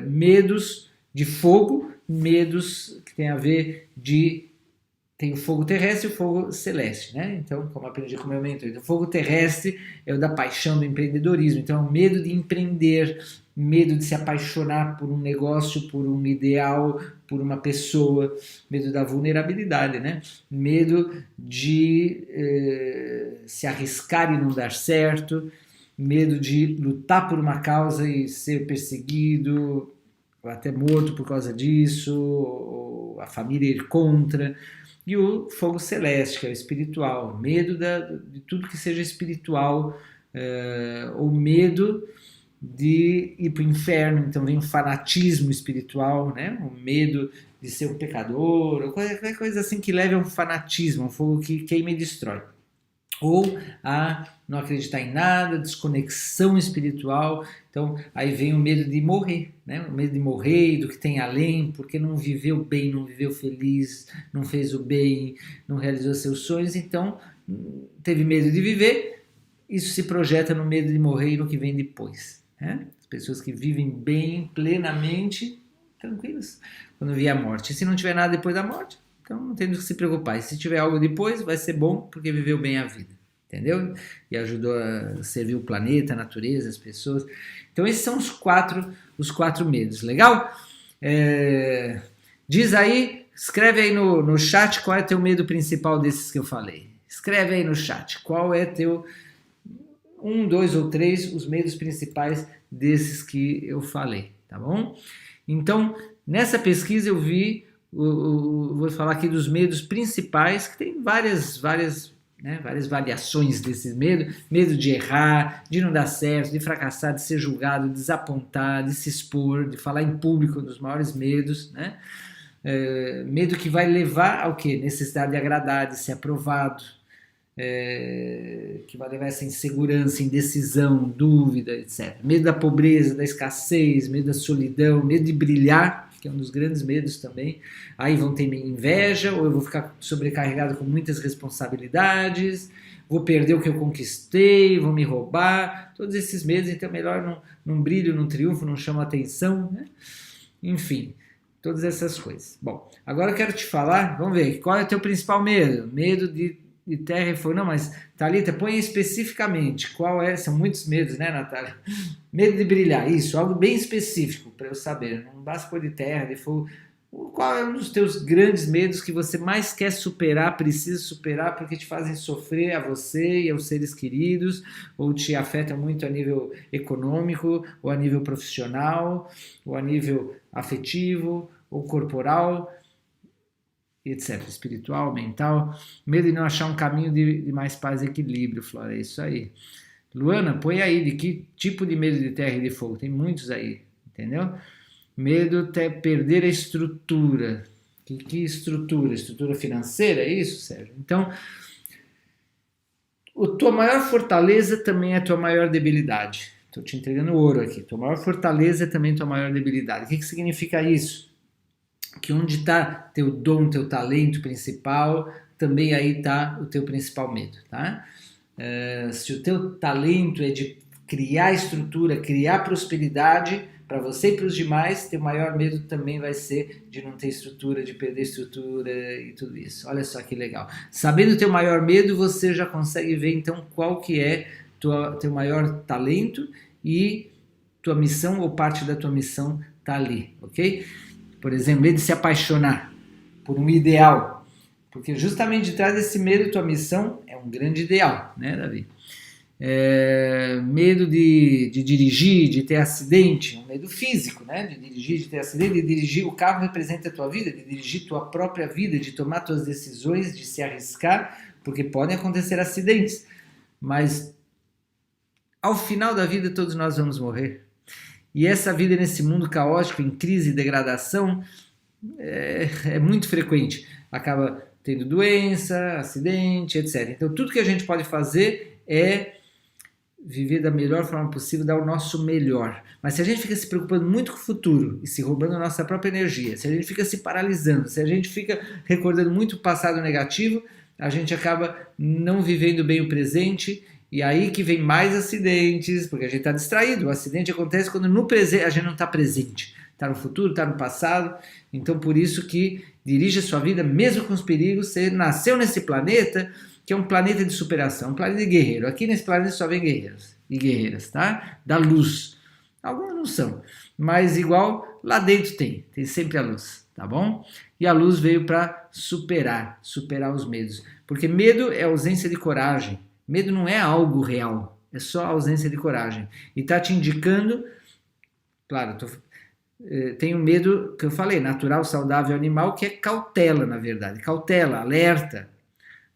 [SPEAKER 1] Medos de fogo, medos que tem a ver de tem o fogo terrestre e o fogo celeste, né? Então, como aprendi com o meu mentor, o fogo terrestre é o da paixão, do empreendedorismo. Então, é o medo de empreender, medo de se apaixonar por um negócio, por um ideal, por uma pessoa, medo da vulnerabilidade, né? Medo de se arriscar e não dar certo, medo de lutar por uma causa e ser perseguido, ou até morto por causa disso, ou a família ir contra. E o fogo celeste, que é o espiritual, medo de tudo que seja espiritual, ou medo de ir para o inferno. Então vem o fanatismo espiritual, né? O medo de ser um pecador, ou qualquer coisa assim que leve a um fanatismo, um fogo que queima e destrói. Ou a não acreditar em nada, desconexão espiritual. Então aí vem o medo de morrer, né? O medo de morrer, do que tem além, porque não viveu bem, não viveu feliz, não fez o bem, não realizou seus sonhos, então teve medo de viver. Isso se projeta no medo de morrer e no que vem depois, né? As pessoas que vivem bem, plenamente, tranquilas, quando vier a morte. E se não tiver nada depois da morte, então não tem do que se preocupar. E se tiver algo depois, vai ser bom porque viveu bem a vida, entendeu? E ajudou a servir o planeta, a natureza, as pessoas. Então esses são os quatro medos, legal? Diz aí, escreve aí no chat qual é teu medo principal desses que eu falei. Escreve aí no chat qual é teu 1, 2 ou 3 os medos principais desses que eu falei, tá bom? Então, nessa pesquisa eu vi, vou falar aqui dos medos principais, que tem várias variações desse medo. Medo de errar, de não dar certo, de fracassar, de ser julgado, de desapontar, de se expor, de falar em público, um dos maiores medos, né? Medo que vai levar ao quê? Necessidade de agradar, de ser aprovado, que vai levar essa insegurança, indecisão, dúvida, etc. Medo da pobreza, da escassez, medo da solidão, medo de brilhar, que é um dos grandes medos também. Aí vão ter inveja, ou eu vou ficar sobrecarregado com muitas responsabilidades, vou perder o que eu conquistei, vão me roubar, todos esses medos. Então é melhor não brilho, não triunfo, não chamo atenção, né? Enfim, todas essas coisas. Bom, agora eu quero te falar, vamos ver, qual é o teu principal medo? Medo de terra e fogo. Não, mas Thalita, põe especificamente qual é, são muitos medos, né, Natália? Medo de brilhar, isso, algo bem específico para eu saber, não basta pôr de terra, de fogo. Qual é um dos teus grandes medos que você mais quer superar, precisa superar, porque te fazem sofrer a você e aos seres queridos, ou te afetam muito a nível econômico, ou a nível profissional, ou a nível afetivo, ou corporal, etc. Espiritual, mental. Medo de não achar um caminho de mais paz e equilíbrio, Flora, é isso aí. Luana, põe aí de que tipo de medo de terra e de fogo. Tem muitos aí, entendeu? Medo de perder a estrutura. Que estrutura? Estrutura financeira, é isso, Sérgio? Então, a tua maior fortaleza também é a tua maior debilidade. Estou te entregando ouro aqui. Tua maior fortaleza é também a tua maior debilidade. O que significa isso? Que onde está teu dom, teu talento principal, também aí está o teu principal medo, tá? Se o teu talento é de criar estrutura, criar prosperidade para você e para os demais, teu maior medo também vai ser de não ter estrutura, de perder estrutura e tudo isso. Olha só que legal. Sabendo o teu maior medo, você já consegue ver então qual que é teu maior talento e tua missão ou parte da tua missão está ali, ok? Por exemplo, medo de se apaixonar por um ideal. Porque justamente de trás desse medo, tua missão é um grande ideal, né, Davi? Medo de dirigir, de ter acidente, um medo físico, né? De dirigir, de ter acidente, de dirigir, o carro representa a tua vida, de dirigir tua própria vida, de tomar tuas decisões, de se arriscar, porque podem acontecer acidentes. Mas ao final da vida todos nós vamos morrer. E essa vida nesse mundo caótico, em crise e degradação, é muito frequente. Acaba tendo doença, acidente, etc. Então tudo que a gente pode fazer é viver da melhor forma possível, dar o nosso melhor. Mas se a gente fica se preocupando muito com o futuro e se roubando a nossa própria energia, se a gente fica se paralisando, se a gente fica recordando muito o passado negativo, a gente acaba não vivendo bem o presente. E aí que vem mais acidentes, porque a gente está distraído. O acidente acontece quando no presente a gente não está presente. Está no futuro, está no passado. Então por isso que dirige a sua vida mesmo com os perigos. Você nasceu nesse planeta, que é um planeta de superação, um planeta de guerreiro. Aqui nesse planeta só vem guerreiros e guerreiras, tá? Da luz. Alguns não são, mas igual lá dentro tem sempre a luz, tá bom? E a luz veio para superar os medos. Porque medo é ausência de coragem. Medo não é algo real, é só ausência de coragem. E está te indicando, claro, tem um medo que eu falei, natural, saudável, animal, que é cautela, na verdade. Cautela, alerta,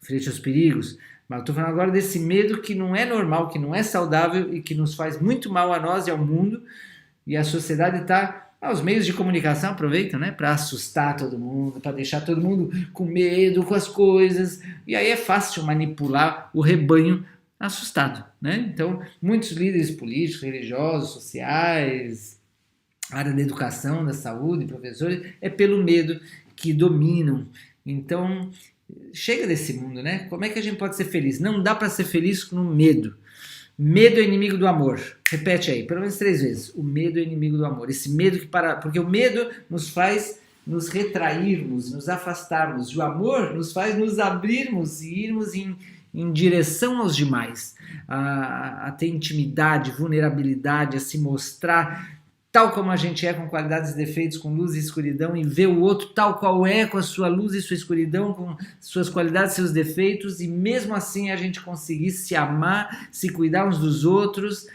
[SPEAKER 1] frente aos perigos. Mas eu estou falando agora desse medo que não é normal, que não é saudável e que nos faz muito mal a nós e ao mundo. E a sociedade está... os meios de comunicação aproveitam, né, para assustar todo mundo, para deixar todo mundo com medo com as coisas. E aí é fácil manipular o rebanho assustado, né? Então, muitos líderes políticos, religiosos, sociais, área da educação, da saúde, professores, é pelo medo que dominam. Então, chega desse mundo, né? Como é que a gente pode ser feliz? Não dá para ser feliz com medo. Medo é inimigo do amor. Repete aí, pelo menos 3 vezes. O medo é inimigo do amor. Esse medo que porque o medo nos faz nos retrairmos, nos afastarmos. E o amor nos faz nos abrirmos e irmos em direção aos demais. A ter intimidade, vulnerabilidade, a se mostrar tal como a gente é, com qualidades e defeitos, com luz e escuridão, e ver o outro tal qual é, com a sua luz e sua escuridão, com suas qualidades e seus defeitos, e mesmo assim a gente conseguir se amar, se cuidar uns dos outros,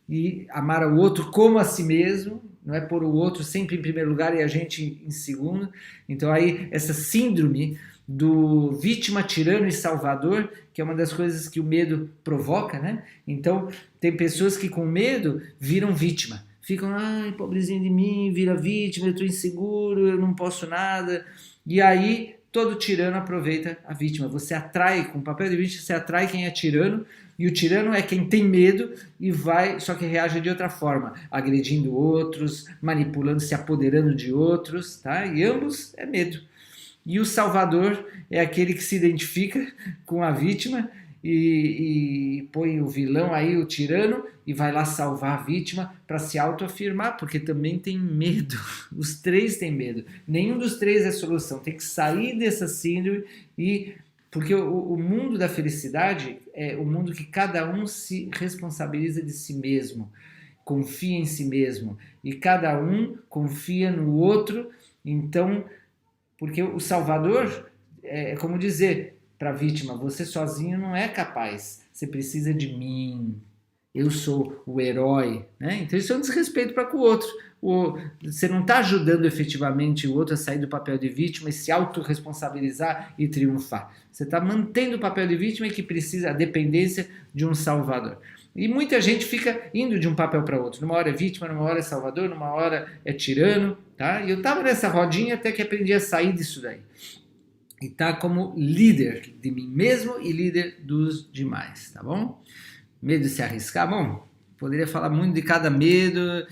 [SPEAKER 1] e amar o outro como a si mesmo, não é pôr o outro sempre em primeiro lugar e a gente em segundo. Então aí essa síndrome do vítima, tirano e salvador, que é uma das coisas que o medo provoca, né? Então tem pessoas que com medo viram vítima. Ficam, ai, pobrezinho de mim, vira vítima, eu estou inseguro, eu não posso nada. E aí, todo tirano aproveita a vítima. Você atrai, com o papel de vítima, você atrai quem é tirano, e o tirano é quem tem medo e vai, só que reage de outra forma, agredindo outros, manipulando, se apoderando de outros, tá? E ambos é medo. E o salvador é aquele que se identifica com a vítima e põe o vilão aí, o tirano, e vai lá salvar a vítima para se autoafirmar, porque também tem medo. Os 3 têm medo. Nenhum dos 3 é solução. Tem que sair dessa síndrome porque o mundo da felicidade é o mundo que cada um se responsabiliza de si mesmo, confia em si mesmo, e cada um confia no outro. Então, porque o salvador é como dizer para a vítima, você sozinho não é capaz, você precisa de mim, eu sou o herói, né? Então isso é um desrespeito para com o outro. Você não está ajudando efetivamente o outro a sair do papel de vítima e se autorresponsabilizar e triunfar. Você está mantendo o papel de vítima e que precisa a dependência de um salvador. E muita gente fica indo de um papel para outro. Numa hora é vítima, numa hora é salvador, numa hora é tirano, tá? E eu estava nessa rodinha até que aprendi a sair disso daí. E tá como líder de mim mesmo e líder dos demais, tá bom? Medo de se arriscar? Bom, poderia falar muito de cada medo,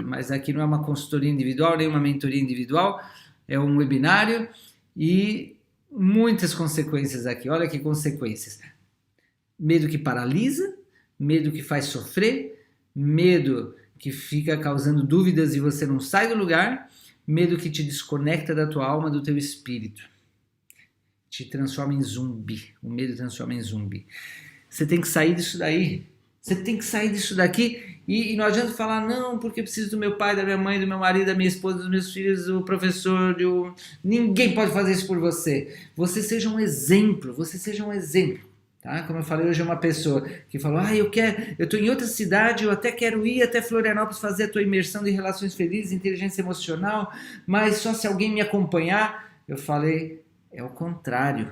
[SPEAKER 1] mas aqui não é uma consultoria individual, nem uma mentoria individual, é um webinário e muitas consequências aqui. Olha que consequências. Medo que paralisa, medo que faz sofrer, medo que fica causando dúvidas e você não sai do lugar, medo que te desconecta da tua alma, do teu espírito. Te transforma em zumbi. O medo transforma em zumbi. Você tem que sair disso daí. Você tem que sair disso daqui. E não adianta falar, não, porque eu preciso do meu pai, da minha mãe, do meu marido, da minha esposa, dos meus filhos, do professor, Ninguém pode fazer isso por você. Você seja um exemplo. Você seja um exemplo. Tá? Como eu falei, hoje é uma pessoa que falou, eu estou em outra cidade, eu até quero ir até Florianópolis fazer a tua imersão de relações felizes, inteligência emocional, mas só se alguém me acompanhar. Eu falei, é o contrário.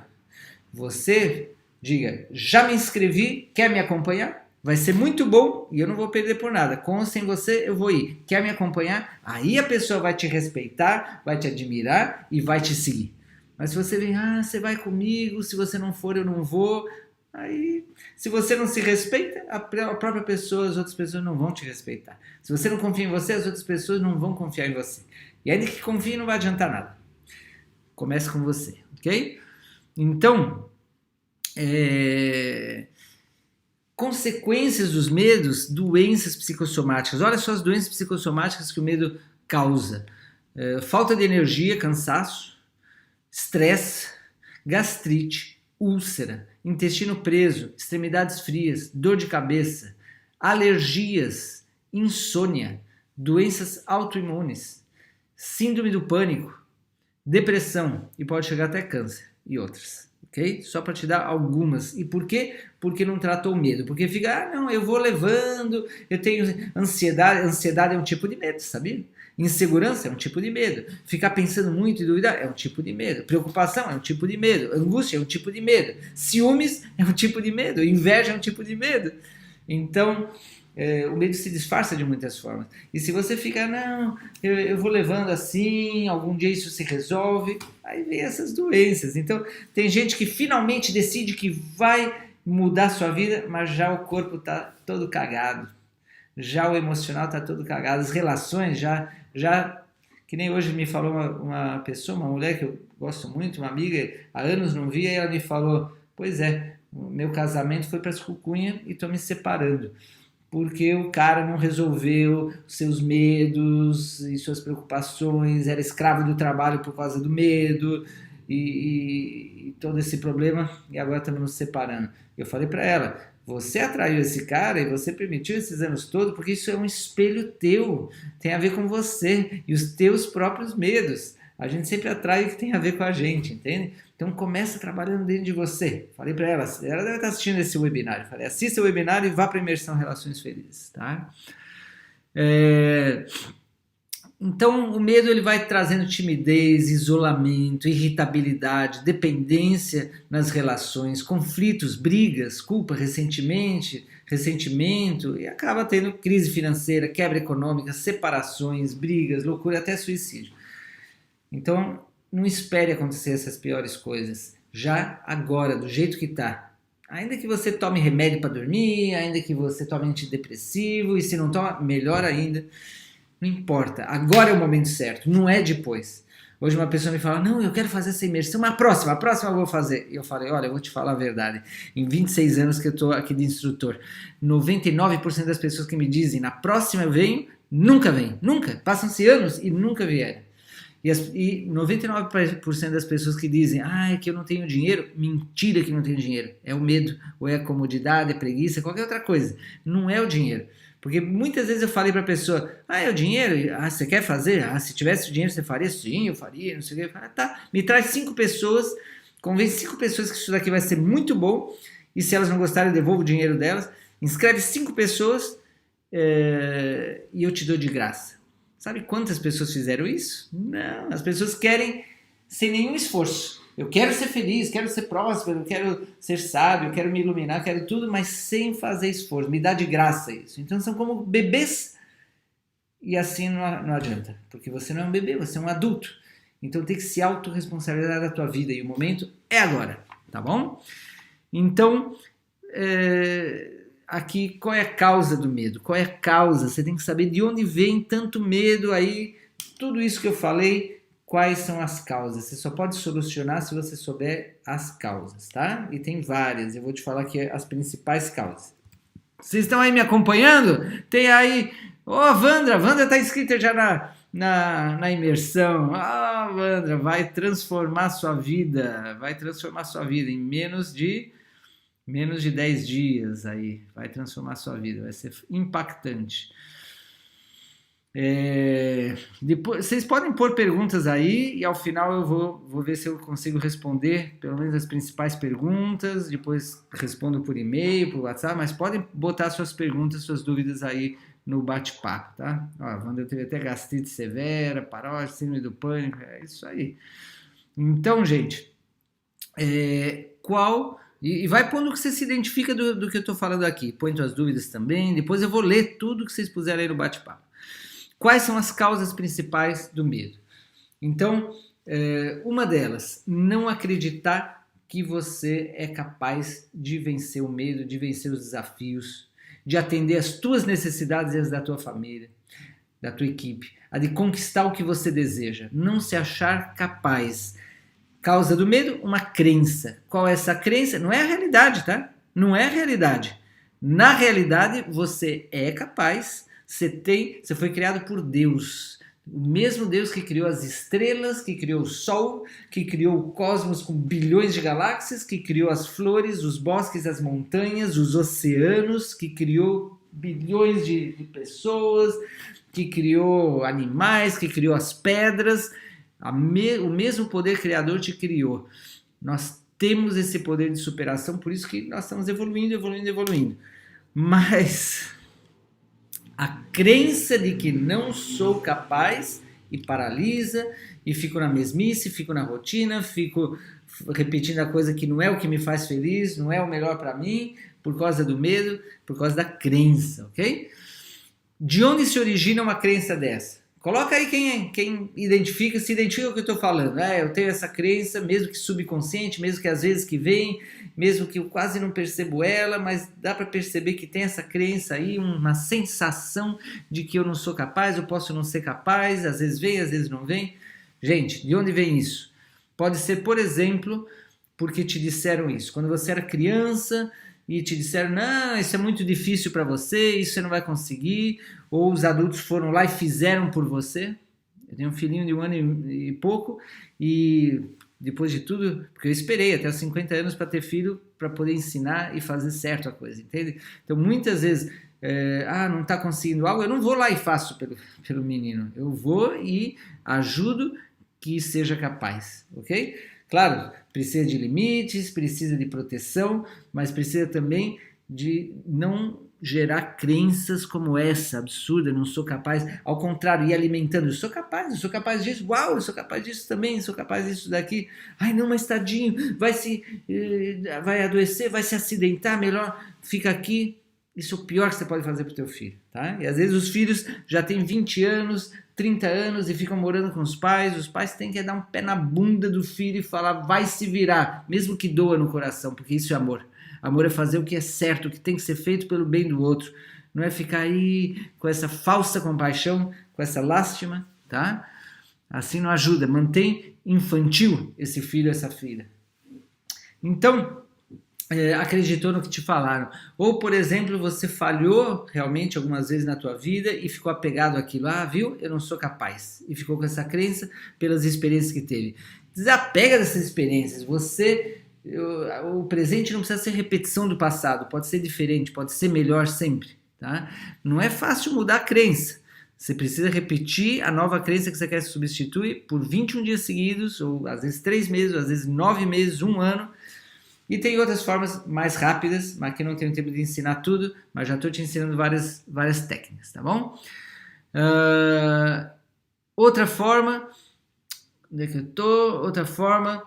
[SPEAKER 1] Você, diga, já me inscrevi, quer me acompanhar? Vai ser muito bom e eu não vou perder por nada. Com ou sem você, eu vou ir. Quer me acompanhar? Aí a pessoa vai te respeitar, vai te admirar e vai te seguir. Mas se você vem, você vai comigo, se você não for, eu não vou. Aí, se você não se respeita, a própria pessoa, as outras pessoas não vão te respeitar. Se você não confia em você, as outras pessoas não vão confiar em você. E ainda que confie, não vai adiantar nada. Comece com você, ok? Então, consequências dos medos, doenças psicossomáticas. Olha só as doenças psicossomáticas que o medo causa. falta de energia, cansaço, estresse, gastrite, úlcera, intestino preso, extremidades frias, dor de cabeça, alergias, insônia, doenças autoimunes, síndrome do pânico, depressão e pode chegar até câncer e outras. Okay? Só para te dar algumas. E por quê? Porque não tratou o medo. Porque fica, não, eu vou levando, eu tenho ansiedade. Ansiedade é um tipo de medo, sabia? Insegurança é um tipo de medo. Ficar pensando muito e duvidar é um tipo de medo. Preocupação é um tipo de medo. Angústia é um tipo de medo. Ciúmes é um tipo de medo. Inveja é um tipo de medo. Então, o medo se disfarça de muitas formas. E se você ficar, não, eu vou levando assim, algum dia isso se resolve, aí vem essas doenças. Então, tem gente que finalmente decide que vai mudar sua vida, mas já o corpo está todo cagado. Já o emocional está todo cagado. As relações já que nem hoje me falou uma pessoa, uma mulher que eu gosto muito, uma amiga, há anos não via, e ela me falou, pois é, o meu casamento foi para as cucunhas e estou me separando. Porque o cara não resolveu seus medos e suas preocupações, era escravo do trabalho por causa do medo e todo esse problema, e agora estamos nos separando. Eu falei para ela, você atraiu esse cara e você permitiu esses anos todos porque isso é um espelho teu, tem a ver com você e os teus próprios medos. A gente sempre atrai o que tem a ver com a gente, entende? Então começa trabalhando dentro de você. Falei para ela deve estar assistindo esse webinário. Falei, assista o webinário e vá para a imersão Relações Felizes, tá? Então o medo ele vai trazendo timidez, isolamento, irritabilidade, dependência nas relações, conflitos, brigas, culpa, ressentimento e acaba tendo crise financeira, quebra econômica, separações, brigas, loucura, até suicídio. Então, não espere acontecer essas piores coisas, já agora, do jeito que está. Ainda que você tome remédio para dormir, ainda que você tome antidepressivo, e se não toma, melhor ainda, não importa. Agora é o momento certo, não é depois. Hoje uma pessoa me fala, não, eu quero fazer essa imersão, a próxima eu vou fazer. E eu falei, olha, eu vou te falar a verdade. Em 26 anos que eu estou aqui de instrutor, 99% das pessoas que me dizem, na próxima eu venho, nunca vem, nunca. Passam-se anos e nunca vieram. E 99% das pessoas que dizem, é que eu não tenho dinheiro, mentira que não tenho dinheiro. É o medo, ou é a comodidade, é preguiça, qualquer outra coisa. Não é o dinheiro. Porque muitas vezes eu falei para a pessoa, é o dinheiro? Você quer fazer? Se tivesse dinheiro você faria? Sim, eu faria, não sei o que. Eu falei, tá, me traz 5 pessoas, convence 5 pessoas que isso daqui vai ser muito bom, e se elas não gostarem, eu devolvo o dinheiro delas. Inscreve 5 pessoas e eu te dou de graça. Sabe quantas pessoas fizeram isso? Não, as pessoas querem sem nenhum esforço. Eu quero ser feliz, quero ser próspero, quero ser sábio, quero me iluminar, quero tudo, mas sem fazer esforço. Me dá de graça isso. Então são como bebês e assim não adianta. Porque você não é um bebê, você é um adulto. Então tem que se autorresponsabilizar da tua vida e o momento é agora, tá bom? Então, aqui, qual é a causa do medo? Qual é a causa? Você tem que saber de onde vem tanto medo aí, tudo isso que eu falei, quais são as causas. Você só pode solucionar se você souber as causas, tá? E tem várias, eu vou te falar aqui as principais causas. Vocês estão aí me acompanhando? Tem aí, Wandra tá inscrita já na imersão. Wandra, vai transformar sua vida em menos de 10 dias aí, vai transformar sua vida, vai ser impactante. Depois, vocês podem pôr perguntas aí e ao final eu vou ver se eu consigo responder pelo menos as principais perguntas, depois respondo por e-mail, por WhatsApp, mas podem botar suas perguntas, suas dúvidas aí no bate-papo, tá? A Wanda teve até gastrite severa, parótise, síndrome do pânico, é isso aí. Então, gente, E vai pondo o que você se identifica do que eu estou falando aqui. Põe suas dúvidas também. Depois eu vou ler tudo que vocês puserem aí no bate-papo. Quais são as causas principais do medo? Então, uma delas, não acreditar que você é capaz de vencer o medo, de vencer os desafios, de atender as tuas necessidades e as da tua família, da tua equipe, a de conquistar o que você deseja. Não se achar capaz. Causa do medo, uma crença. Qual é essa crença? Não é a realidade, tá? Não é a realidade. Na realidade, você é capaz, você foi criado por Deus. O mesmo Deus que criou as estrelas, que criou o Sol, que criou o cosmos com bilhões de galáxias, que criou as flores, os bosques, as montanhas, os oceanos, que criou bilhões de pessoas, que criou animais, que criou as pedras. O mesmo poder criador te criou. Nós temos esse poder de superação, por isso que nós estamos evoluindo, evoluindo, evoluindo. Mas a crença de que não sou capaz e paralisa, e fico na mesmice, fico na rotina, fico repetindo a coisa que não é o que me faz feliz, não é o melhor para mim, por causa do medo, por causa da crença, ok? De onde se origina uma crença dessa? Coloca aí quem identifica, se identifica com o que eu estou falando. Eu tenho essa crença, mesmo que subconsciente, mesmo que às vezes que vem, mesmo que eu quase não percebo ela, mas dá para perceber que tem essa crença aí, uma sensação de que eu não sou capaz, eu posso não ser capaz, às vezes vem, às vezes não vem. Gente, de onde vem isso? Pode ser, por exemplo, porque te disseram isso. Quando você era criança e te disseram, não, isso é muito difícil para você, isso você não vai conseguir, ou os adultos foram lá e fizeram por você. Eu tenho um filhinho de 1 ano e pouco, e depois de tudo, porque eu esperei até os 50 anos para ter filho, para poder ensinar e fazer certo a coisa, entende? Então muitas vezes, não está conseguindo algo, eu não vou lá e faço pelo menino, eu vou e ajudo que seja capaz, ok? Claro, precisa de limites, precisa de proteção, mas precisa também de não gerar crenças como essa, absurda, não sou capaz, ao contrário, ir alimentando, eu sou capaz disso, uau, eu sou capaz disso também, sou capaz disso daqui, ai não, mas tadinho, vai adoecer, vai se acidentar, melhor fica aqui. Isso é o pior que você pode fazer para o teu filho, tá? E às vezes os filhos já têm 20 anos, 30 anos e ficam morando com os pais têm que dar um pé na bunda do filho e falar, vai se virar, mesmo que doa no coração, porque isso é amor. Amor é fazer o que é certo, o que tem que ser feito pelo bem do outro, não é ficar aí com essa falsa compaixão, com essa lástima, tá? Assim não ajuda, mantém infantil esse filho, essa filha. Então, acreditou no que te falaram. Ou, por exemplo, você falhou realmente algumas vezes na tua vida e ficou apegado àquilo. Viu? Eu não sou capaz. E ficou com essa crença pelas experiências que teve. Desapega dessas experiências. O presente não precisa ser repetição do passado. Pode ser diferente, pode ser melhor sempre. Tá? Não é fácil mudar a crença. Você precisa repetir a nova crença que você quer substituir por 21 dias seguidos, ou às vezes 3 meses, ou às vezes 9 meses, 1 ano. E tem outras formas mais rápidas, mas que não tenho tempo de ensinar tudo, mas já estou te ensinando várias técnicas, tá bom? Outra forma, onde é que eu estou? Outra forma,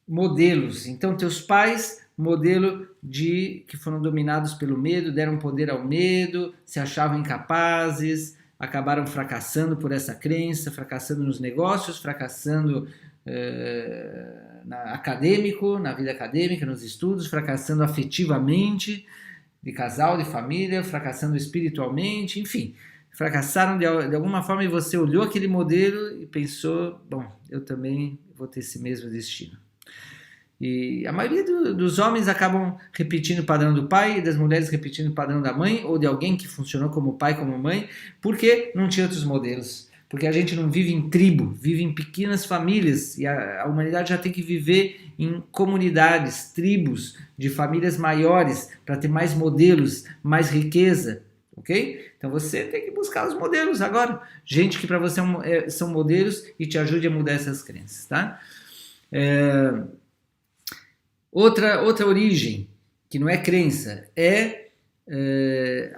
[SPEAKER 1] modelos. Então, teus pais, modelo que foram dominados pelo medo, deram poder ao medo, se achavam incapazes, acabaram fracassando por essa crença, fracassando nos negócios, fracassando na vida acadêmica, nos estudos, fracassando afetivamente, de casal, de família, fracassando espiritualmente, enfim, fracassaram de alguma forma e você olhou aquele modelo e pensou, bom, eu também vou ter esse mesmo destino. E a maioria dos homens acabam repetindo o padrão do pai e das mulheres repetindo o padrão da mãe ou de alguém que funcionou como pai, como mãe, porque não tinha outros modelos. Porque a gente não vive em tribo, vive em pequenas famílias e a humanidade já tem que viver em comunidades, tribos de famílias maiores para ter mais modelos, mais riqueza, ok? Então você tem que buscar os modelos agora, gente que para você são modelos e te ajude a mudar essas crenças, tá? Outra origem, que não é crença, é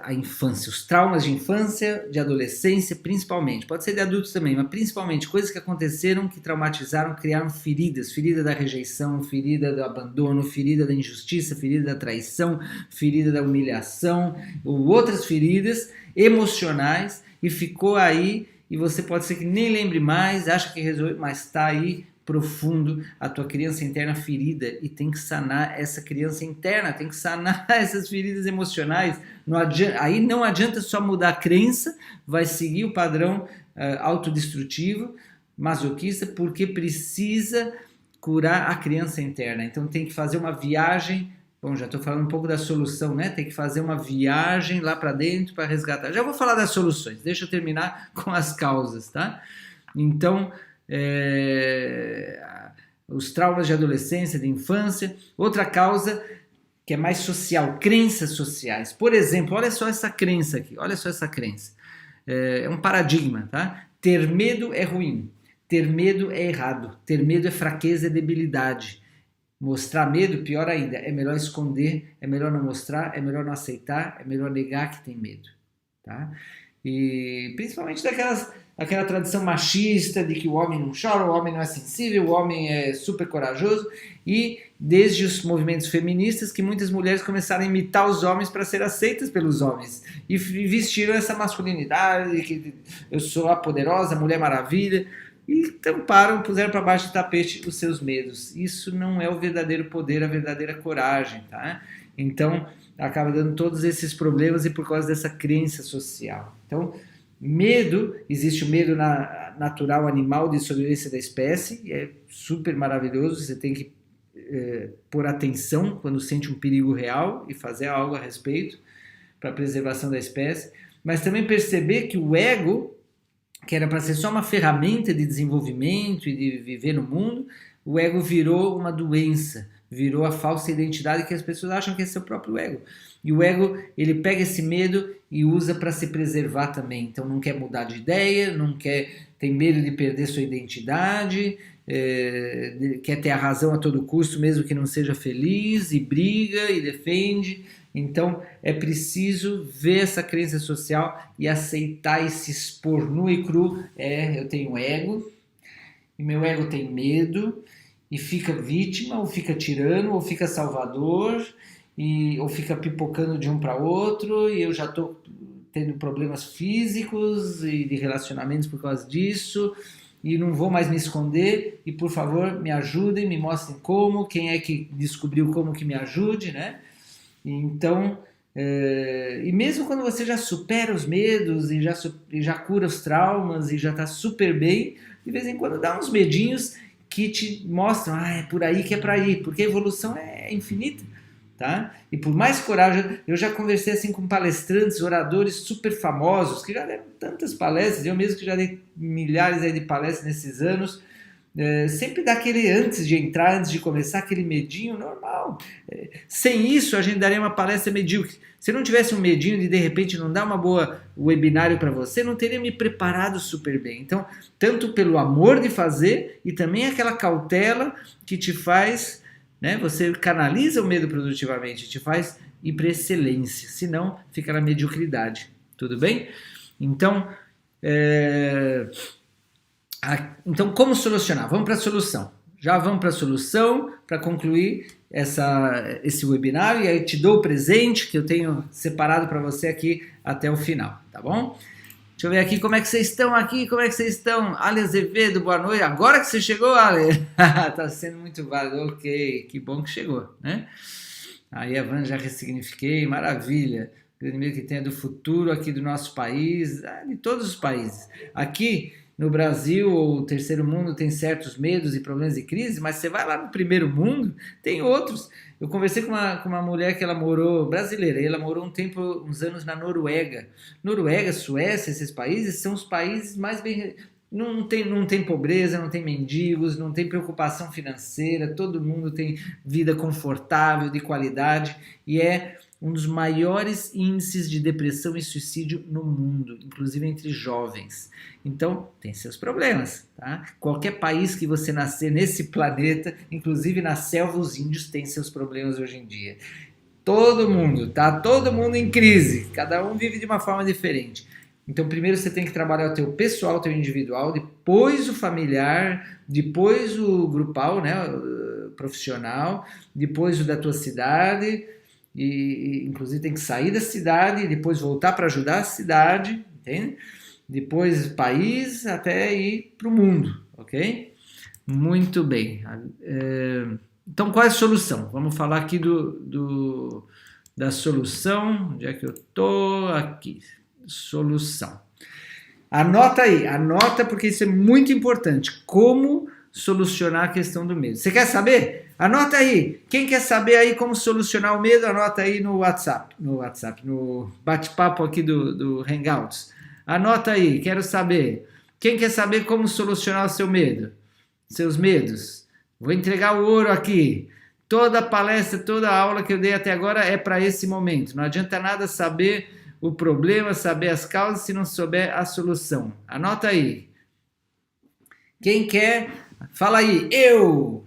[SPEAKER 1] a infância, os traumas de infância, de adolescência, principalmente. Pode ser de adultos também, mas principalmente coisas que aconteceram, que traumatizaram, criaram feridas. Ferida da rejeição, ferida do abandono, ferida da injustiça, ferida da traição, ferida da humilhação, ou outras feridas emocionais, e ficou aí, e você pode ser que nem lembre mais, acha que resolveu, mas está aí profundo, a tua criança interna ferida, e tem que sanar essa criança interna, tem que sanar essas feridas emocionais. Aí não adianta só mudar a crença, vai seguir o padrão autodestrutivo, masoquista, porque precisa curar a criança interna. Então tem que fazer uma viagem, Bom, já estou falando um pouco da solução, né? Tem que fazer uma viagem lá para dentro para resgatar. Já vou falar das soluções, deixa eu terminar com as causas, tá? Então, os traumas de adolescência, de infância. Outra causa que é mais social, crenças sociais. Por exemplo, olha só essa crença aqui, olha só essa crença. É um paradigma, tá? Ter medo é ruim, ter medo é errado, ter medo é fraqueza, é debilidade. Mostrar medo, pior ainda, é melhor esconder, é melhor não mostrar, é melhor não aceitar, é melhor negar que tem medo, tá? E principalmente daquela tradição machista de que o homem não chora, o homem não é sensível, o homem é super corajoso, e desde os movimentos feministas que muitas mulheres começaram a imitar os homens para ser aceitas pelos homens e vestiram essa masculinidade, que eu sou a poderosa, a Mulher Maravilha, e tamparam, puseram para baixo do tapete os seus medos. Isso não é o verdadeiro poder, a verdadeira coragem, tá? Então, acaba dando todos esses problemas e por causa dessa crença social. Então, medo, existe o medo natural animal de sobrevivência da espécie, e é super maravilhoso, você tem que pôr atenção quando sente um perigo real e fazer algo a respeito para a preservação da espécie, mas também perceber que o ego, que era para ser só uma ferramenta de desenvolvimento e de viver no mundo, o ego virou uma doença, virou a falsa identidade que as pessoas acham que é seu próprio ego. E o ego, ele pega esse medo e usa para se preservar também. Então não quer mudar de ideia, tem medo de perder sua identidade, quer ter a razão a todo custo, mesmo que não seja feliz, e briga e defende. Então é preciso ver essa crença social e aceitar e se expor nu e cru. Eu tenho ego, e meu ego tem medo, e fica vítima, ou fica tirano, ou fica salvador, ou fica pipocando de um para outro, e eu já estou tendo problemas físicos e de relacionamentos por causa disso, e não vou mais me esconder, e por favor me ajudem, me mostrem como, quem é que descobriu como que me ajude, né? Então, e mesmo quando você já supera os medos e já cura os traumas e já está super bem, de vez em quando dá uns medinhos que te mostram, é por aí que é para ir, porque a evolução é infinita, tá? E por mais coragem, eu já conversei assim com palestrantes, oradores super famosos, que já deram tantas palestras, eu mesmo que já dei milhares aí de palestras nesses anos, sempre dá aquele, antes de entrar, antes de começar, aquele medinho normal. Sem isso, a gente daria uma palestra medíocre. Se eu não tivesse um medinho de repente não dar uma boa webinário para você, não teria me preparado super bem. Então, tanto pelo amor de fazer e também aquela cautela que te faz, né, você canaliza o medo produtivamente, te faz ir para excelência, senão fica na mediocridade. Tudo bem? Então, então, como solucionar? Vamos para a solução. Já vamos para a solução para concluir esse webinar, e aí te dou o presente que eu tenho separado para você aqui até o final, tá bom? Deixa eu ver aqui como é que vocês estão aqui, como é que vocês estão? Ale Azevedo, boa noite. Agora que você chegou, Ale? Tá sendo muito válido, ok, que bom que chegou, né? Aí a Van já ressignifiquei, maravilha. Grande medo que tenha do futuro aqui do nosso país, de todos os países. Aqui no Brasil ou terceiro mundo tem certos medos e problemas e crises, mas você vai lá no primeiro mundo, tem outros. Eu conversei com uma mulher que ela morou, brasileira, e ela morou uns anos na Noruega. Noruega, Suécia, esses países são os países mais bem... Não tem pobreza, não tem mendigos, não tem preocupação financeira, todo mundo tem vida confortável, de qualidade, e é um dos maiores índices de depressão e suicídio no mundo, inclusive entre jovens. Então, tem seus problemas, tá? Qualquer país que você nascer nesse planeta, inclusive na selva, os índios têm seus problemas hoje em dia. Todo mundo, tá? Todo mundo em crise, cada um vive de uma forma diferente. Então, primeiro você tem que trabalhar o teu pessoal, o teu individual, depois o familiar, depois o grupal, né, o profissional, depois o da tua cidade, e inclusive tem que sair da cidade e depois voltar para ajudar a cidade, entende? Depois país, até ir para o mundo, ok? Muito bem. Então, qual é a solução? Vamos falar aqui da solução. Onde é que eu estou? Aqui. Solução. Anota aí, anota porque isso é muito importante. Como solucionar a questão do medo. Você quer saber? Anota aí. Quem quer saber aí como solucionar o medo, anota aí no WhatsApp, no bate-papo aqui do Hangouts. Anota aí, quero saber. Quem quer saber como solucionar o seu medo? Seus medos? Vou entregar o ouro aqui. Toda palestra, toda aula que eu dei até agora é para esse momento. Não adianta nada saber o problema, saber as causas, se não souber a solução. Anota aí. Quem quer, fala aí. Eu!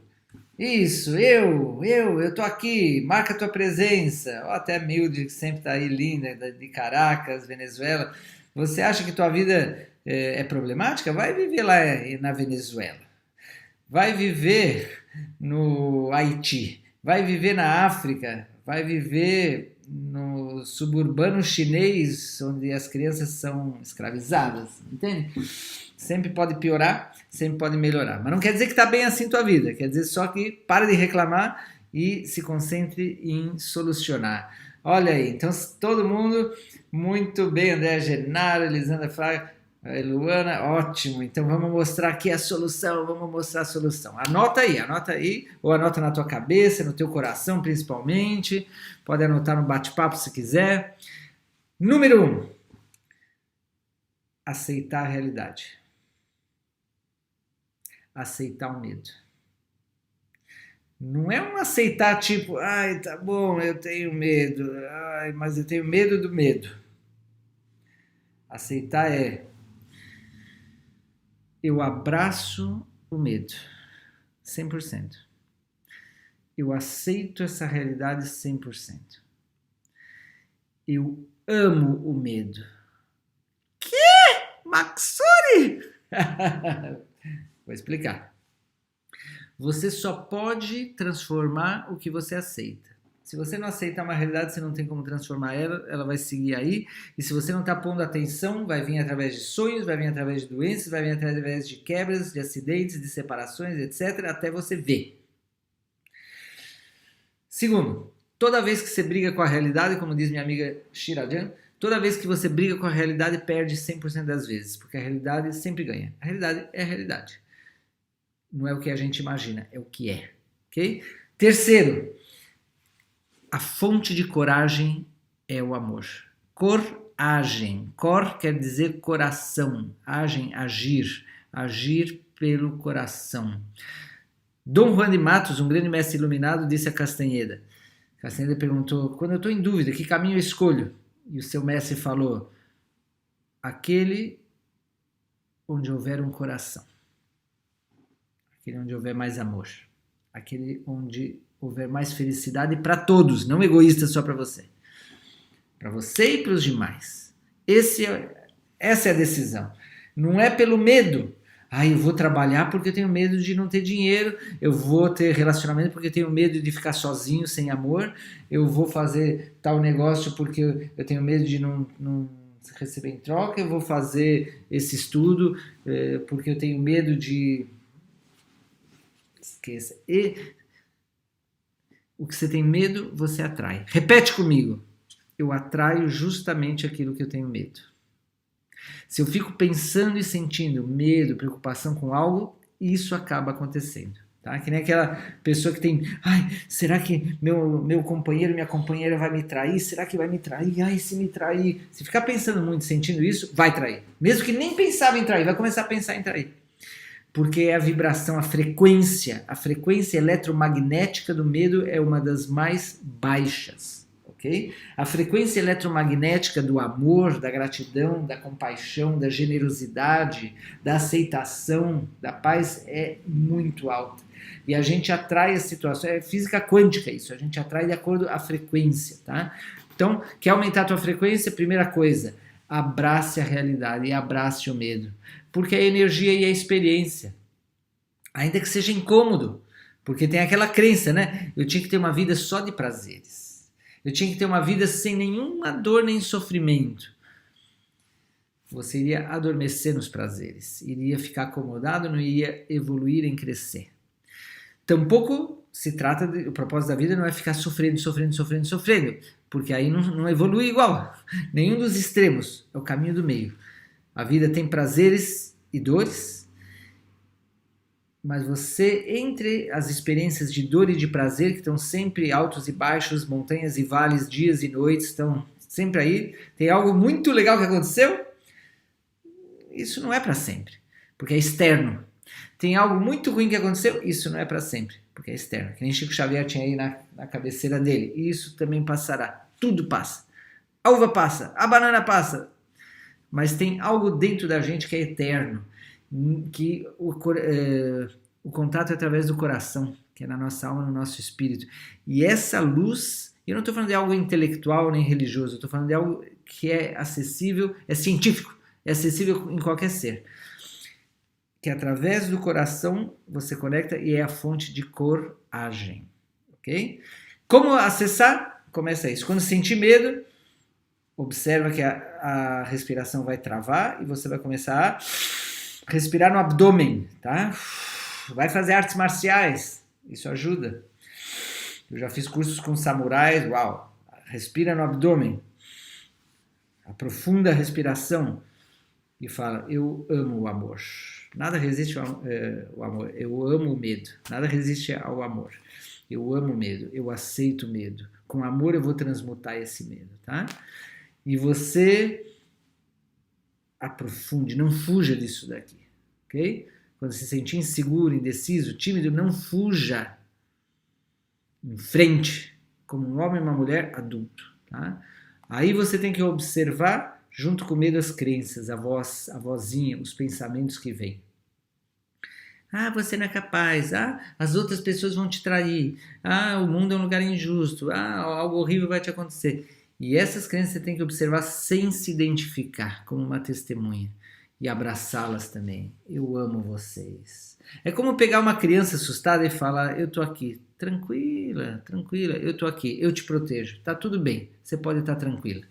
[SPEAKER 1] Isso, eu tô aqui. Marca a tua presença. Ó, até a Milde, que sempre tá aí, linda, de Caracas, Venezuela. Você acha que tua vida é problemática? Vai viver lá na Venezuela. Vai viver no Haiti, vai viver na África, vai viver no suburbano chinês, onde as crianças são escravizadas, entende? Sempre pode piorar, sempre pode melhorar. Mas não quer dizer que está bem assim tua vida, quer dizer só que para de reclamar e se concentre em solucionar. Olha aí, então todo mundo muito bem, André Genaro, Elisandra Fraga, Luana, ótimo. Então vamos mostrar aqui a solução, vamos mostrar a solução. Anota aí, ou anota na tua cabeça, no teu coração principalmente. Pode anotar no bate-papo se quiser. Número 1. Aceitar a realidade. Aceitar o medo. Não é um aceitar tipo, ai, tá bom, eu tenho medo, ai, mas eu tenho medo do medo. Aceitar é eu abraço o medo, 100%. Eu aceito essa realidade 100%. Eu amo o medo. Que? Maxuri? Vou explicar. Você só pode transformar o que você aceita. Se você não aceitar uma realidade, você não tem como transformar ela, ela vai seguir aí. E se você não está pondo atenção, vai vir através de sonhos, vai vir através de doenças, vai vir através de quebras, de acidentes, de separações, etc., até você ver. Segundo, toda vez que você briga com a realidade, como diz minha amiga Shirajan, toda vez que você briga com a realidade, perde 100% das vezes, porque a realidade sempre ganha. A realidade é a realidade. Não é o que a gente imagina, é o que é. Ok? Terceiro, a fonte de coragem é o amor. Coragem. Cor quer dizer coração. Agem, agir. Agir pelo coração. Dom Juan de Matos, um grande mestre iluminado, disse a Castanheda. Castanheda perguntou, quando eu estou em dúvida, que caminho eu escolho? E o seu mestre falou, aquele onde houver um coração. Aquele onde houver mais amor. Aquele onde houver mais felicidade para todos, não egoísta só para você. Para você e para os demais. Essa é a decisão. Não é pelo medo. Eu vou trabalhar porque eu tenho medo de não ter dinheiro. Eu vou ter relacionamento porque eu tenho medo de ficar sozinho, sem amor. Eu vou fazer tal negócio porque eu tenho medo de não receber em troca. Eu vou fazer esse estudo porque eu tenho medo de... Esqueça. O que você tem medo, você atrai. Repete comigo. Eu atraio justamente aquilo que eu tenho medo. Se eu fico pensando e sentindo medo, preocupação com algo, isso acaba acontecendo. Tá? Que nem aquela pessoa que tem... será que meu companheiro, minha companheira vai me trair? Será que vai me trair? Se me trair... Se ficar pensando muito, sentindo isso, vai trair. Mesmo que nem pensava em trair, vai começar a pensar em trair. Porque é a vibração, a frequência eletromagnética do medo é uma das mais baixas, ok? A frequência eletromagnética do amor, da gratidão, da compaixão, da generosidade, da aceitação, da paz é muito alta. E a gente atrai as situações, é física quântica isso, a gente atrai de acordo com a frequência, tá? Então, quer aumentar a tua frequência? Primeira coisa, abrace a realidade e abrace o medo. Porque é a energia e a experiência. Ainda que seja incômodo. Porque tem aquela crença, né? Eu tinha que ter uma vida só de prazeres. Eu tinha que ter uma vida sem nenhuma dor nem sofrimento. Você iria adormecer nos prazeres. Iria ficar acomodado, não iria evoluir em crescer. Tampouco se trata o propósito da vida não é ficar sofrendo. Porque aí não evolui igual. Nenhum dos extremos. É o caminho do meio. A vida tem prazeres e dores, Mas você, entre as experiências de dor e de prazer, que estão sempre altos e baixos, montanhas e vales, dias e noites, estão sempre aí, tem algo muito legal que aconteceu? Isso não é para sempre, porque é externo. Tem algo muito ruim que aconteceu? Isso não é para sempre, porque é externo. Que nem Chico Xavier tinha aí na cabeceira dele. Isso também passará. Tudo passa. A uva passa, a banana passa. Mas tem algo dentro da gente que é eterno, que o contato é através do coração, que é na nossa alma, no nosso espírito. E essa luz, eu não estou falando de algo intelectual nem religioso, eu estou falando de algo que é acessível, é científico, é acessível em qualquer ser. Que através do coração você conecta e é a fonte de coragem. Ok? Como acessar? Começa isso. Quando sentir medo, observa que a respiração vai travar e você vai começar a respirar no abdômen, tá? Vai fazer artes marciais, isso ajuda. Eu já fiz cursos com samurais, uau! Respira no abdômen, aprofunda a respiração e fala, eu amo o amor. Nada resiste ao amor, eu amo o medo, nada resiste ao amor. Eu amo o medo, eu aceito o medo. Com amor eu vou transmutar esse medo, tá? E você aprofunde, não fuja disso daqui, ok? Quando se sentir inseguro, indeciso, tímido, não fuja. Enfrente, como um homem e uma mulher adulto, tá? Aí você tem que observar, junto com o medo, as crenças, a vozinha, os pensamentos que vêm. Ah, você não é capaz. Ah, as outras pessoas vão te trair. Ah, o mundo é um lugar injusto. Ah, algo horrível vai te acontecer. E essas crenças você tem que observar sem se identificar como uma testemunha. E abraçá-las também. Eu amo vocês. É como pegar uma criança assustada e falar, eu tô aqui. Tranquila, tranquila, eu tô aqui. Eu te protejo. Tá tudo bem. Você pode estar tranquila.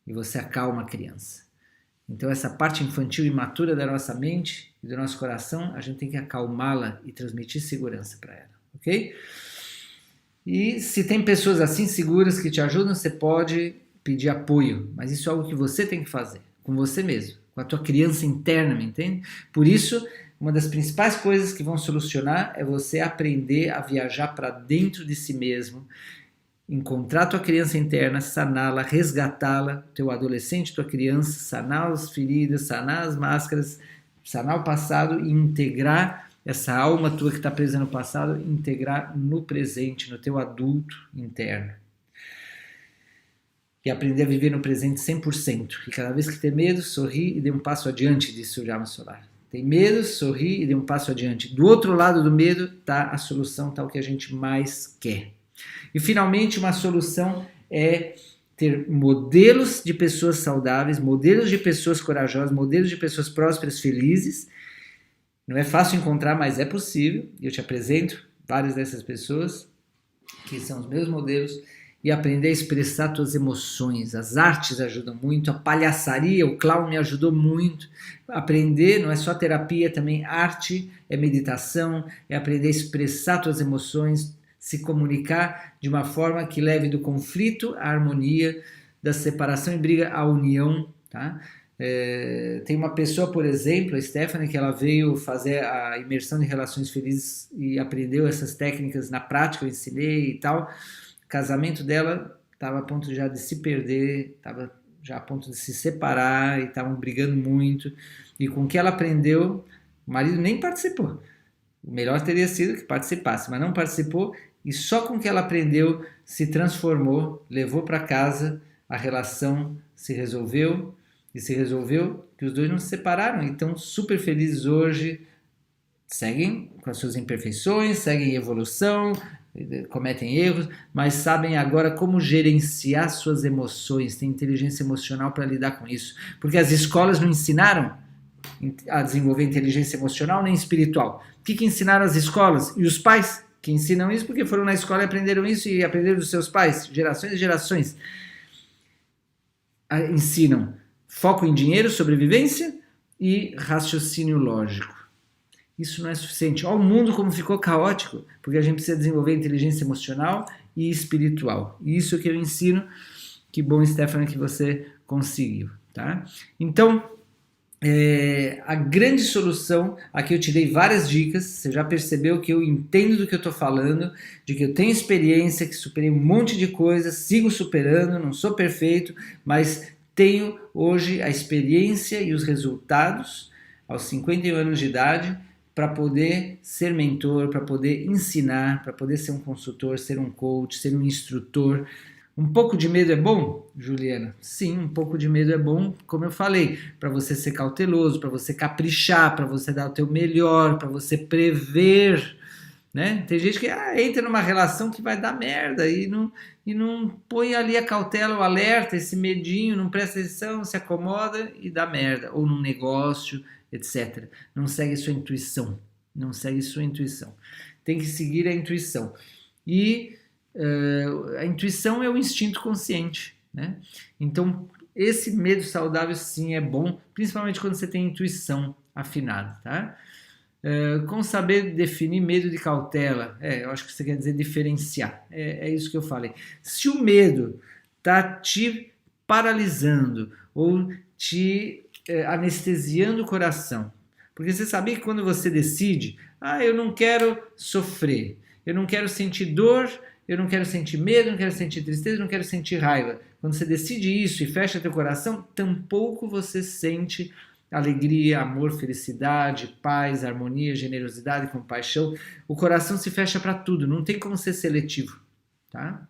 [SPEAKER 1] E você acalma a criança. Então essa parte infantil e imatura da nossa mente e do nosso coração, a gente tem que acalmá-la e transmitir segurança para ela, ok? E se tem pessoas assim seguras que te ajudam, você pode pedir apoio, mas isso é algo que você tem que fazer, com você mesmo, com a tua criança interna, me entende? Por isso, uma das principais coisas que vão solucionar é você aprender a viajar para dentro de si mesmo, encontrar tua criança interna, saná-la, resgatá-la, teu adolescente, tua criança, sanar as feridas, sanar as máscaras, sanar o passado e integrar essa alma tua que está presa no passado, integrar no presente, no teu adulto interno. E aprender a viver no presente 100%. E cada vez que ter medo, sorri e dê um passo adiante, disse o Jama Solar. Tem medo, sorri e dê um passo adiante. Do outro lado do medo está a solução, está o que a gente mais quer. E finalmente uma solução é ter modelos de pessoas saudáveis, modelos de pessoas corajosas, modelos de pessoas prósperas, felizes. Não é fácil encontrar, mas é possível. Eu te apresento várias dessas pessoas, que são os meus modelos, e aprender a expressar tuas emoções. As artes ajudam muito, a palhaçaria, o clown me ajudou muito. Aprender não é só terapia, também arte, é meditação, é aprender a expressar tuas emoções, se comunicar de uma forma que leve do conflito à harmonia, da separação e briga à união, tá? Tem uma pessoa, por exemplo, a Stephanie, que ela veio fazer a imersão de relações felizes e aprendeu essas técnicas na prática, eu ensinei e tal. O casamento dela estava a ponto já de se perder, estava já a ponto de se separar e estavam brigando muito. E com o que ela aprendeu, o marido nem participou. O melhor teria sido que participasse, mas não participou. E só com o que ela aprendeu se transformou, levou para casa, a relação se resolveu, e se resolveu que os dois não se separaram, e estão super felizes hoje, seguem com as suas imperfeições, seguem em evolução, cometem erros, mas sabem agora como gerenciar suas emoções, têm inteligência emocional para lidar com isso, porque as escolas não ensinaram a desenvolver inteligência emocional nem espiritual. O que ensinaram as escolas? E os pais que ensinam isso porque foram na escola e aprenderam isso e aprenderam dos seus pais, gerações e gerações. Ensinam foco em dinheiro, sobrevivência e raciocínio lógico. Isso não é suficiente. Olha o mundo como ficou caótico, porque a gente precisa desenvolver inteligência emocional e espiritual. Isso que eu ensino. Que bom, Stephanie, que você conseguiu, tá? Então, A grande solução, aqui eu te dei várias dicas, você já percebeu que eu entendo do que eu estou falando, de que eu tenho experiência, que superei um monte de coisas, sigo superando, não sou perfeito, mas tenho hoje a experiência e os resultados aos 51 anos de idade para poder ser mentor, para poder ensinar, para poder ser um consultor, ser um coach, ser um instrutor. Um pouco de medo é bom, Juliana? Sim, um pouco de medo é bom, como eu falei, para você ser cauteloso, para você caprichar, para você dar o teu melhor, para você prever, né? Tem gente que entra numa relação que vai dar merda e não põe ali a cautela, o alerta, esse medinho, não presta atenção, se acomoda e dá merda. Ou num negócio, etc. Não segue sua intuição, não segue sua intuição. Tem que seguir a intuição. E a intuição é o instinto consciente, né? Então, esse medo saudável sim é bom, principalmente quando você tem intuição afinada, tá? Com saber definir medo de cautela, eu acho que você quer dizer diferenciar, é isso que eu falei. Se o medo está te paralisando ou te anestesiando o coração, porque você sabia que quando você decide, eu não quero sofrer, eu não quero sentir dor, eu não quero sentir medo, não quero sentir tristeza, não quero sentir raiva. Quando você decide isso e fecha teu coração, tampouco você sente alegria, amor, felicidade, paz, harmonia, generosidade, compaixão. O coração se fecha para tudo, não tem como ser seletivo, tá?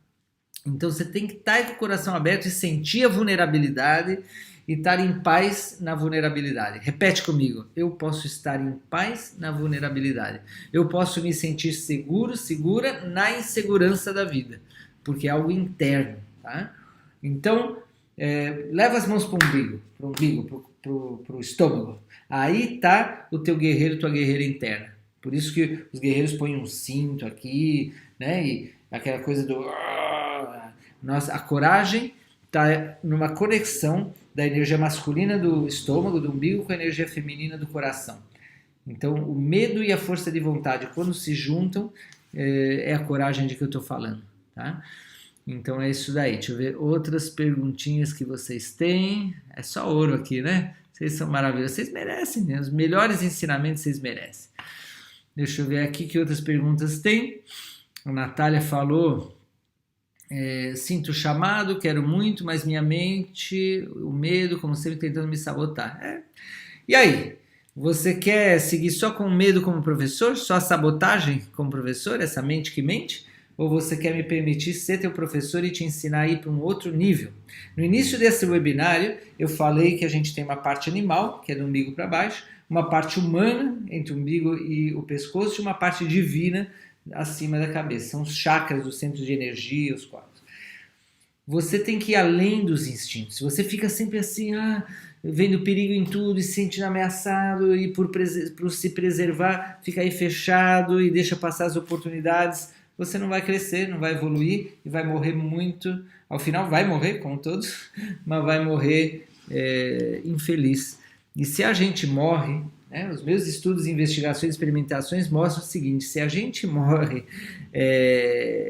[SPEAKER 1] Então você tem que estar com o coração aberto e sentir a vulnerabilidade e estar em paz na vulnerabilidade. Repete comigo. Eu posso estar em paz na vulnerabilidade. Eu posso me sentir seguro, segura na insegurança da vida, porque é algo interno, tá? Então, leva as mãos para o umbigo, para o estômago. Aí tá o teu guerreiro, tua guerreira interna. Por isso que os guerreiros põem um cinto aqui, né? E aquela coisa do... Nossa, a coragem está numa conexão da energia masculina do estômago, do umbigo, com a energia feminina do coração. Então, o medo e a força de vontade, quando se juntam, é a coragem de que eu estou falando, tá? Então é isso daí. Deixa eu ver outras perguntinhas que vocês têm. É só ouro aqui, né? Vocês são maravilhosos. Vocês merecem, né? Os melhores ensinamentos vocês merecem. Deixa eu ver aqui que outras perguntas tem. A Natália falou... sinto o chamado, quero muito, mas minha mente, o medo, como sempre, tentando me sabotar. E aí? Você quer seguir só com medo como professor? Só a sabotagem como professor? Essa mente que mente? Ou você quer me permitir ser teu professor e te ensinar a ir para um outro nível? No início desse webinário, eu falei que a gente tem uma parte animal, que é do umbigo para baixo, uma parte humana, entre o umbigo e o pescoço, e uma parte divina, acima da cabeça. São os chakras, os centros de energia, os corpos. Você tem que ir além dos instintos. Se você fica sempre assim, vendo perigo em tudo e se sentindo ameaçado e por se preservar, fica aí fechado e deixa passar as oportunidades, você não vai crescer, não vai evoluir e vai morrer muito. Ao final vai morrer, como todos, mas vai morrer infeliz. E se a gente morre... os meus estudos, investigações, experimentações mostram o seguinte: se a gente morre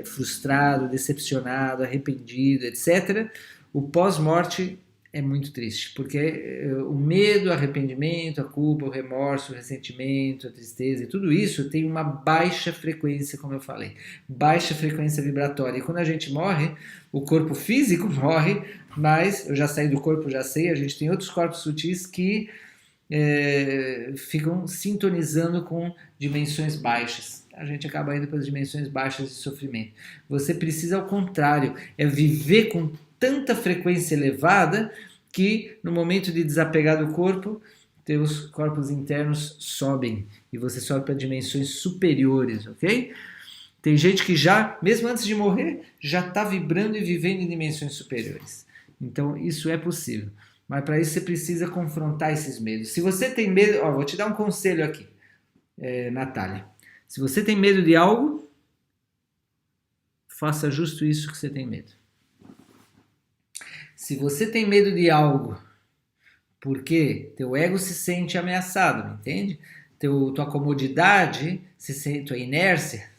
[SPEAKER 1] frustrado, decepcionado, arrependido, etc., o pós-morte é muito triste, porque o medo, o arrependimento, a culpa, o remorso, o ressentimento, a tristeza e tudo isso tem uma baixa frequência, como eu falei, baixa frequência vibratória. E quando a gente morre, o corpo físico morre, mas eu já saí do corpo, já sei, a gente tem outros corpos sutis que ficam sintonizando com dimensões baixas. A gente acaba indo para as dimensões baixas de sofrimento. Você precisa, ao contrário, viver com tanta frequência elevada que no momento de desapegar do corpo, teus corpos internos sobem e você sobe para dimensões superiores, ok? Tem gente que já, mesmo antes de morrer, já está vibrando e vivendo em dimensões superiores. Então isso é possível. Mas para isso você precisa confrontar esses medos. Se você tem medo... vou te dar um conselho aqui, Natália. Se você tem medo de algo, faça justo isso que você tem medo. Se você tem medo de algo porque teu ego se sente ameaçado, entende? Tua comodidade, tua inércia,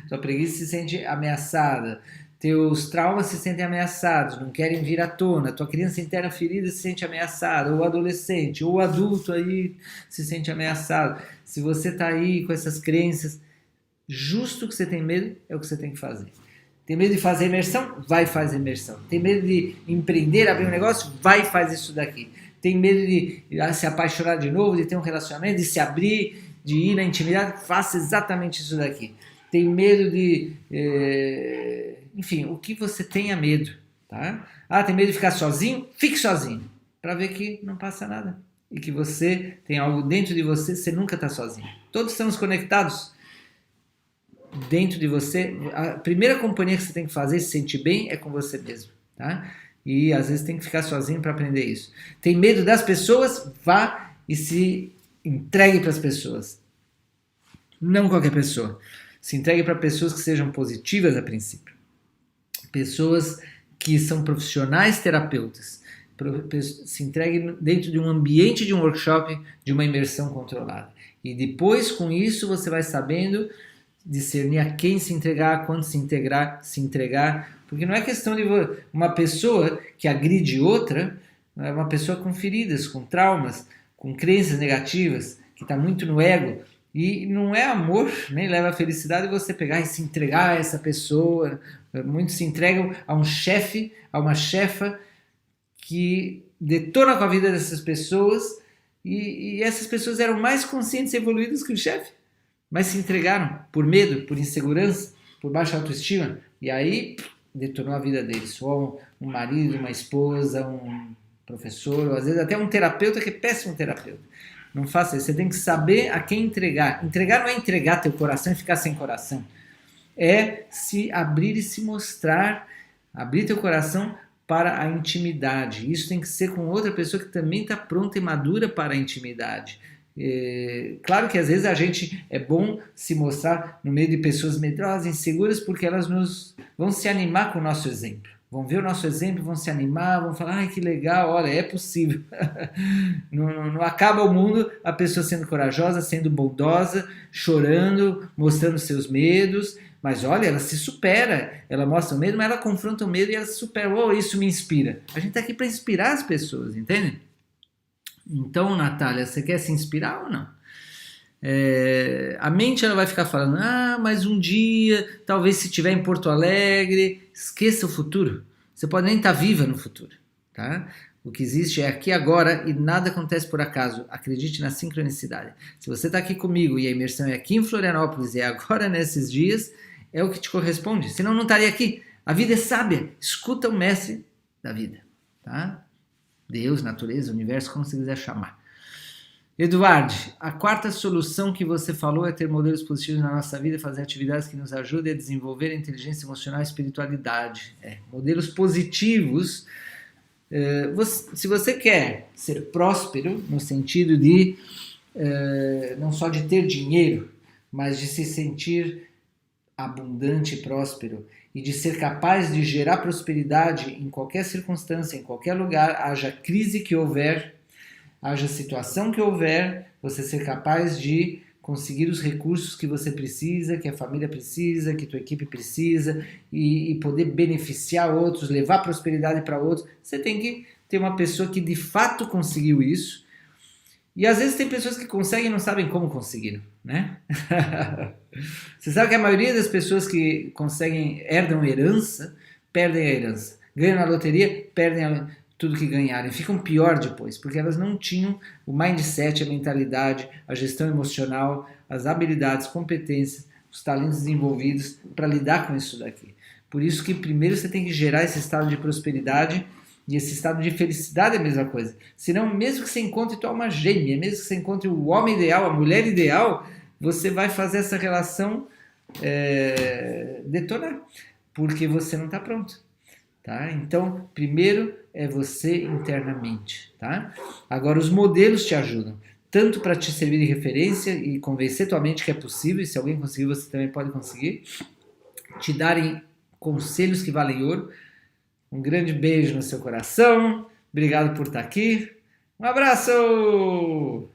[SPEAKER 1] tua preguiça se sente ameaçada, teus traumas se sentem ameaçados, não querem vir à tona, tua criança interna ferida se sente ameaçada, ou o adolescente, ou o adulto aí se sente ameaçado. Se você está aí com essas crenças, justo que você tem medo é o que você tem que fazer. Tem medo de fazer imersão? Vai fazer imersão. Tem medo de empreender, abrir um negócio? Vai e faz isso daqui. Tem medo de se apaixonar de novo, de ter um relacionamento, de se abrir, de ir na intimidade? Faça exatamente isso daqui. Tem medo de... enfim, o que você tenha medo. Tá? Ah, tem medo de ficar sozinho? Fique sozinho. Para ver que não passa nada. E que você tem algo dentro de você, você nunca está sozinho. Todos estamos conectados. Dentro de você, a primeira companhia que você tem que fazer se sentir bem é com você mesmo, tá? E às vezes tem que ficar sozinho para aprender isso. Tem medo das pessoas? Vá e se entregue para as pessoas. Não qualquer pessoa. Se entregue para pessoas que sejam positivas a princípio. Pessoas que são profissionais terapeutas. Se entregue dentro de um ambiente de um workshop, de uma imersão controlada. E depois, com isso, você vai sabendo discernir a quem se entregar, quando se entregar, porque não é questão de uma pessoa que agride outra, é uma pessoa com feridas, com traumas, com crenças negativas, que está muito no ego, e não é amor, nem leva a felicidade você pegar e se entregar a essa pessoa. Muitos se entregam a um chefe, a uma chefa que detona com a vida dessas pessoas, e essas pessoas eram mais conscientes e evoluídas que o chefe. Mas se entregaram por medo, por insegurança, por baixa autoestima, e aí detonou a vida deles. Ou um marido, uma esposa, um professor, ou às vezes até um terapeuta que é péssimo terapeuta. Não faça isso, você tem que saber a quem entregar. Entregar não é entregar teu coração e ficar sem coração. É se abrir e se mostrar, abrir teu coração para a intimidade. Isso tem que ser com outra pessoa que também está pronta e madura para a intimidade. Claro que às vezes a gente é bom se mostrar no meio de pessoas medrosas, inseguras, porque elas vão se animar com o nosso exemplo. Vão ver o nosso exemplo, vão se animar, vão falar, ai que legal, olha, é possível. Não acaba o mundo a pessoa sendo corajosa, sendo bondosa, chorando, mostrando seus medos, mas olha, ela se supera, ela mostra o medo, mas ela confronta o medo e ela se supera. Oh, isso me inspira. A gente está aqui para inspirar as pessoas, entende? Então, Natália, você quer se inspirar ou não? A mente ela vai ficar falando, mas um dia, talvez se estiver em Porto Alegre, esqueça o futuro. Você pode nem estar viva no futuro. Tá? O que existe é aqui agora e nada acontece por acaso. Acredite na sincronicidade. Se você está aqui comigo e a imersão é aqui em Florianópolis e é agora nesses dias, é o que te corresponde. Senão não estaria aqui. A vida é sábia. Escuta o mestre da vida. Tá? Deus, natureza, universo, como você quiser chamar. Eduardo, a quarta solução que você falou é ter modelos positivos na nossa vida, fazer atividades que nos ajudem a desenvolver a inteligência emocional e a espiritualidade. Modelos positivos. Se você quer ser próspero, no sentido de não só de ter dinheiro, mas de se sentir abundante e próspero, e de ser capaz de gerar prosperidade em qualquer circunstância, em qualquer lugar, haja crise que houver, haja situação que houver, você ser capaz de conseguir os recursos que você precisa, que a família precisa, que tua equipe precisa, e poder beneficiar outros, levar prosperidade para outros. Você tem que ter uma pessoa que de fato conseguiu isso. E às vezes tem pessoas que conseguem e não sabem como conseguiram, né? Você sabe que a maioria das pessoas que conseguem, herdam herança, perdem a herança. Ganham na loteria, perdem tudo que ganharam. E ficam pior depois, porque elas não tinham o mindset, a mentalidade, a gestão emocional, as habilidades, competências, os talentos desenvolvidos para lidar com isso daqui. Por isso que primeiro você tem que gerar esse estado de prosperidade. E esse estado de felicidade é a mesma coisa. Senão, mesmo que você encontre tua alma gêmea, mesmo que você encontre o homem ideal, a mulher ideal, você vai fazer essa relação detonar, porque você não está pronto. Tá? Então, primeiro é você internamente. Tá? Agora, os modelos te ajudam, tanto para te servir de referência e convencer tua mente que é possível, e se alguém conseguir, você também pode conseguir, te darem conselhos que valem ouro. Um grande beijo no seu coração. Obrigado por estar aqui. Um abraço!